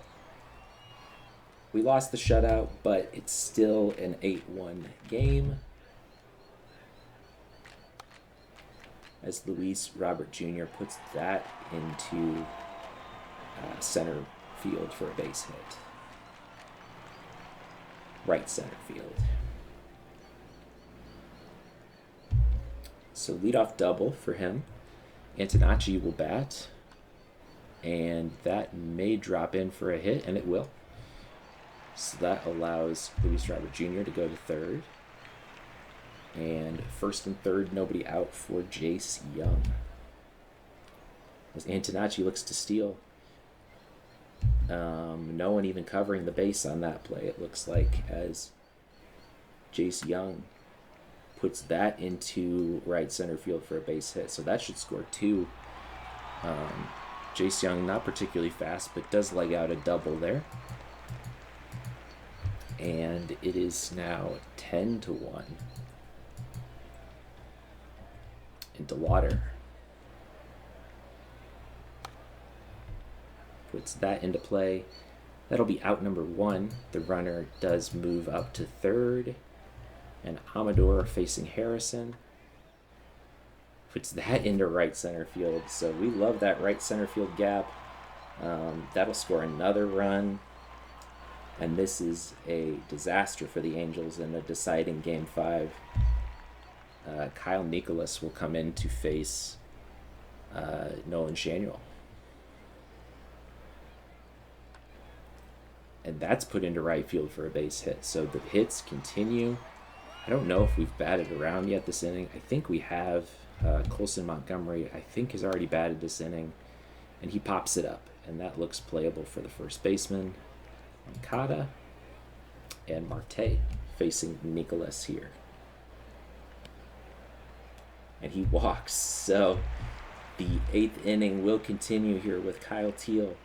we lost the shutout, but it's still an 8-1 game. As Luis Robert Jr. puts that into center field for a base hit. Right center field. So leadoff double for him. Antonacci will bat. And that may drop in for a hit, and it will. So that allows Luis Robert Jr. to go to third. And first and third, nobody out for Jace Young. As Antonacci looks to steal. No one even covering the base on that play, it looks like, as Jace Young puts that into right center field for a base hit. So that should score 2. Jace Young, not particularly fast, but does leg out a double there. And it is now 10-1. And DeLauder puts that into play. That'll be out number 1. The runner does move up to third. And Amador facing Harrison puts that into right center field. So we love that right center field gap. That'll score another run. And this is a disaster for the Angels in a deciding Game 5. Kyle Nicolas will come in to face Nolan Shanuel. And that's put into right field for a base hit. So the hits continue. I don't know if we've batted around yet this inning. I think we have. Colson Montgomery, I think, has already batted this inning. And he pops it up. And that looks playable for the first baseman. Moncada and Marte facing Nicolas here. And he walks. So the 8th inning will continue here with Kyle Teal.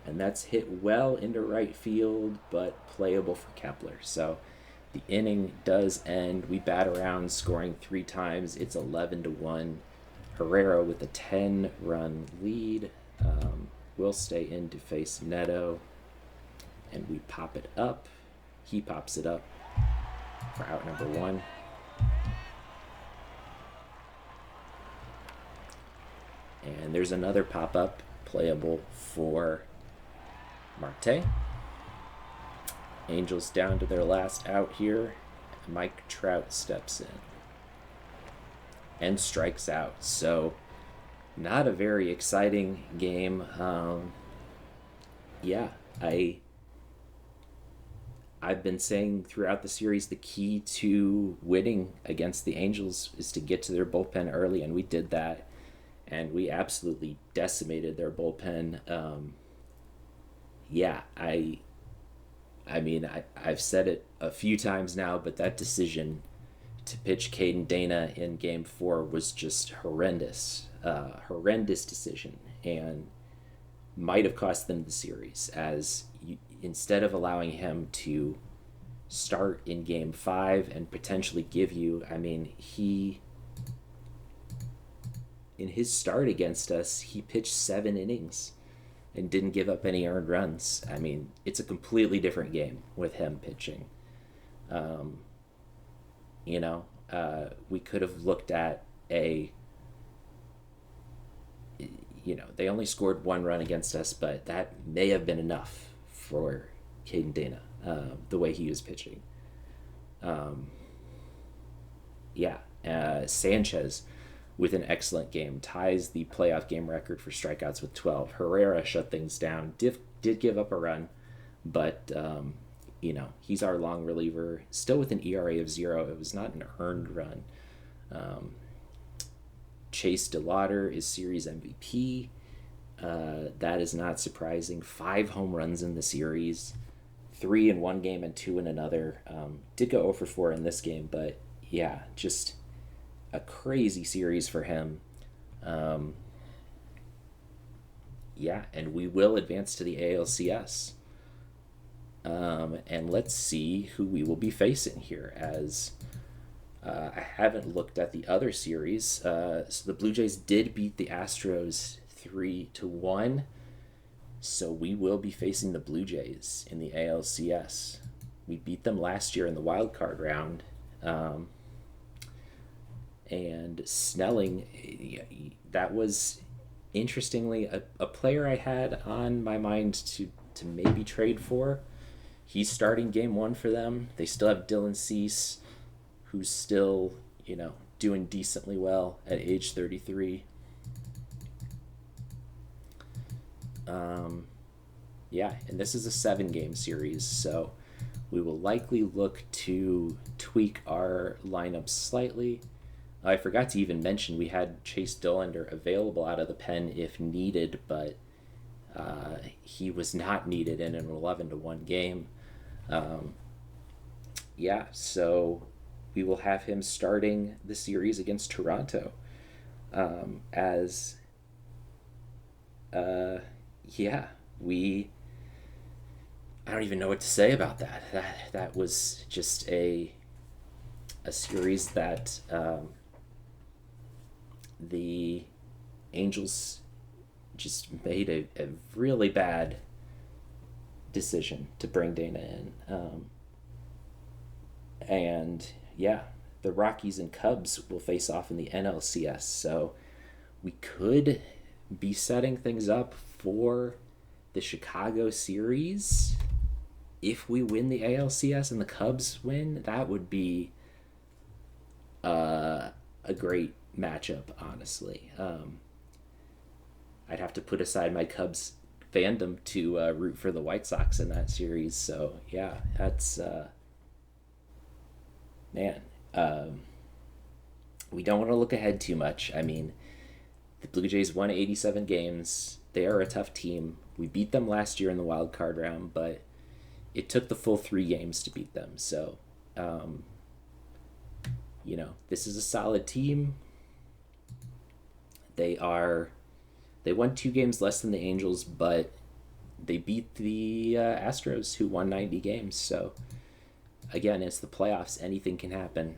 And that's hit well into right field, but playable for Kepler. So the inning does end. We bat around, scoring 3 times. It's 11-1. Herrera with a 10-run lead will stay in to face Neto. And we pop it up. He pops it up for out number 1. And there's another pop-up playable for Marte. Angels down to their last out here. Mike Trout steps in and strikes out. So not a very exciting game. I've been saying throughout the series the key to winning against the Angels is to get to their bullpen early, and we did that. And we absolutely decimated their bullpen. I've said it a few times now, but that decision to pitch Caden Dana in Game 4 was just horrendous. Horrendous decision, and might have cost them the series, as instead of allowing him to start in Game 5 and potentially give you, he, in his start against us, he pitched 7 innings and didn't give up any earned runs. It's a completely different game with him pitching. We could have looked at they only scored 1 run against us, but that may have been enough for Caden Dana, the way he was pitching. Sanchez, with an excellent game, ties the playoff game record for strikeouts with 12. Herrera shut things down, did give up a run, but he's our long reliever, still with an ERA of 0. It was not an earned run. Chase DeLauder is series MVP. That is not surprising. 5 home runs in the series, 3 in one game and 2 in another. Did go 0 for 4 in this game, but yeah, just a crazy series for him. Um, yeah, and we will advance to the ALCS. And let's see who we will be facing here, as I haven't looked at the other series. So the Blue Jays did beat the Astros 3-1. So we will be facing the Blue Jays in the ALCS. We beat them last year in the wild card round. And Snelling, that was interestingly a player I had on my mind to maybe trade for. He's starting game one for them. They still have Dylan Cease, who's still, doing decently well at age 33. Yeah, and this is a 7-game series, so we will likely look to tweak our lineup slightly. I forgot to even mention we had Chase Dollander available out of the pen if needed, but he was not needed in an 11-1 game. Yeah, so we will have him starting the series against Toronto. As yeah, I don't even know what to say about that. That was just a series that the Angels just made a really bad decision to bring Dana in. And yeah, the Rockies and Cubs will face off in the NLCS. So we could be setting things up for the Chicago series. If we win the ALCS and the Cubs win, that would be a great matchup, honestly. I'd have to put aside my Cubs fandom to root for the White Sox in that series. So yeah, that's man. We don't want to look ahead too much. I mean, the Blue Jays won 87 games. They are a tough team. We beat them last year in the wild card round, but it took the full 3 games to beat them. So, this is a solid team. They won 2 games less than the Angels, but they beat the Astros, who won 90 games. So, again, it's the playoffs. Anything can happen.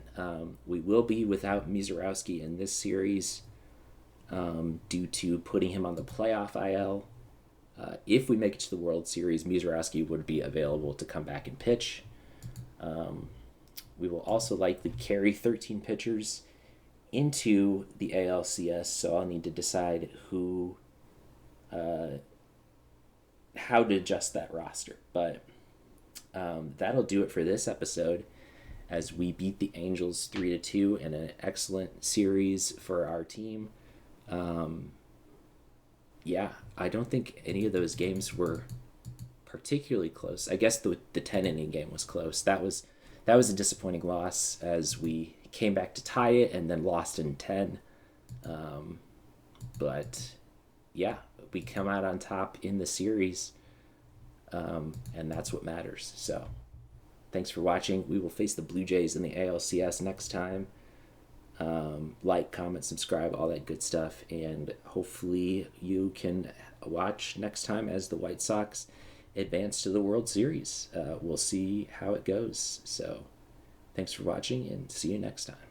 We will be without Mizorowski in this series due to putting him on the playoff IL. If we make it to the World Series, Mizorowski would be available to come back and pitch. We will also likely carry 13 pitchers into the ALCS, so I'll need to decide how to adjust that roster. But that'll do it for this episode, as we beat the Angels 3-2 in an excellent series for our team. Yeah, I don't think any of those games were particularly close. I guess the 10-inning game was close. That was a disappointing loss, as we came back to tie it and then lost in 10. But yeah, we come out on top in the series, and that's what matters. So thanks for watching. We will face the Blue Jays in the ALCS next time. Like, comment, subscribe, all that good stuff, and hopefully you can watch next time as the White Sox advance to the World Series. We'll see how it goes. So thanks for watching, and see you next time.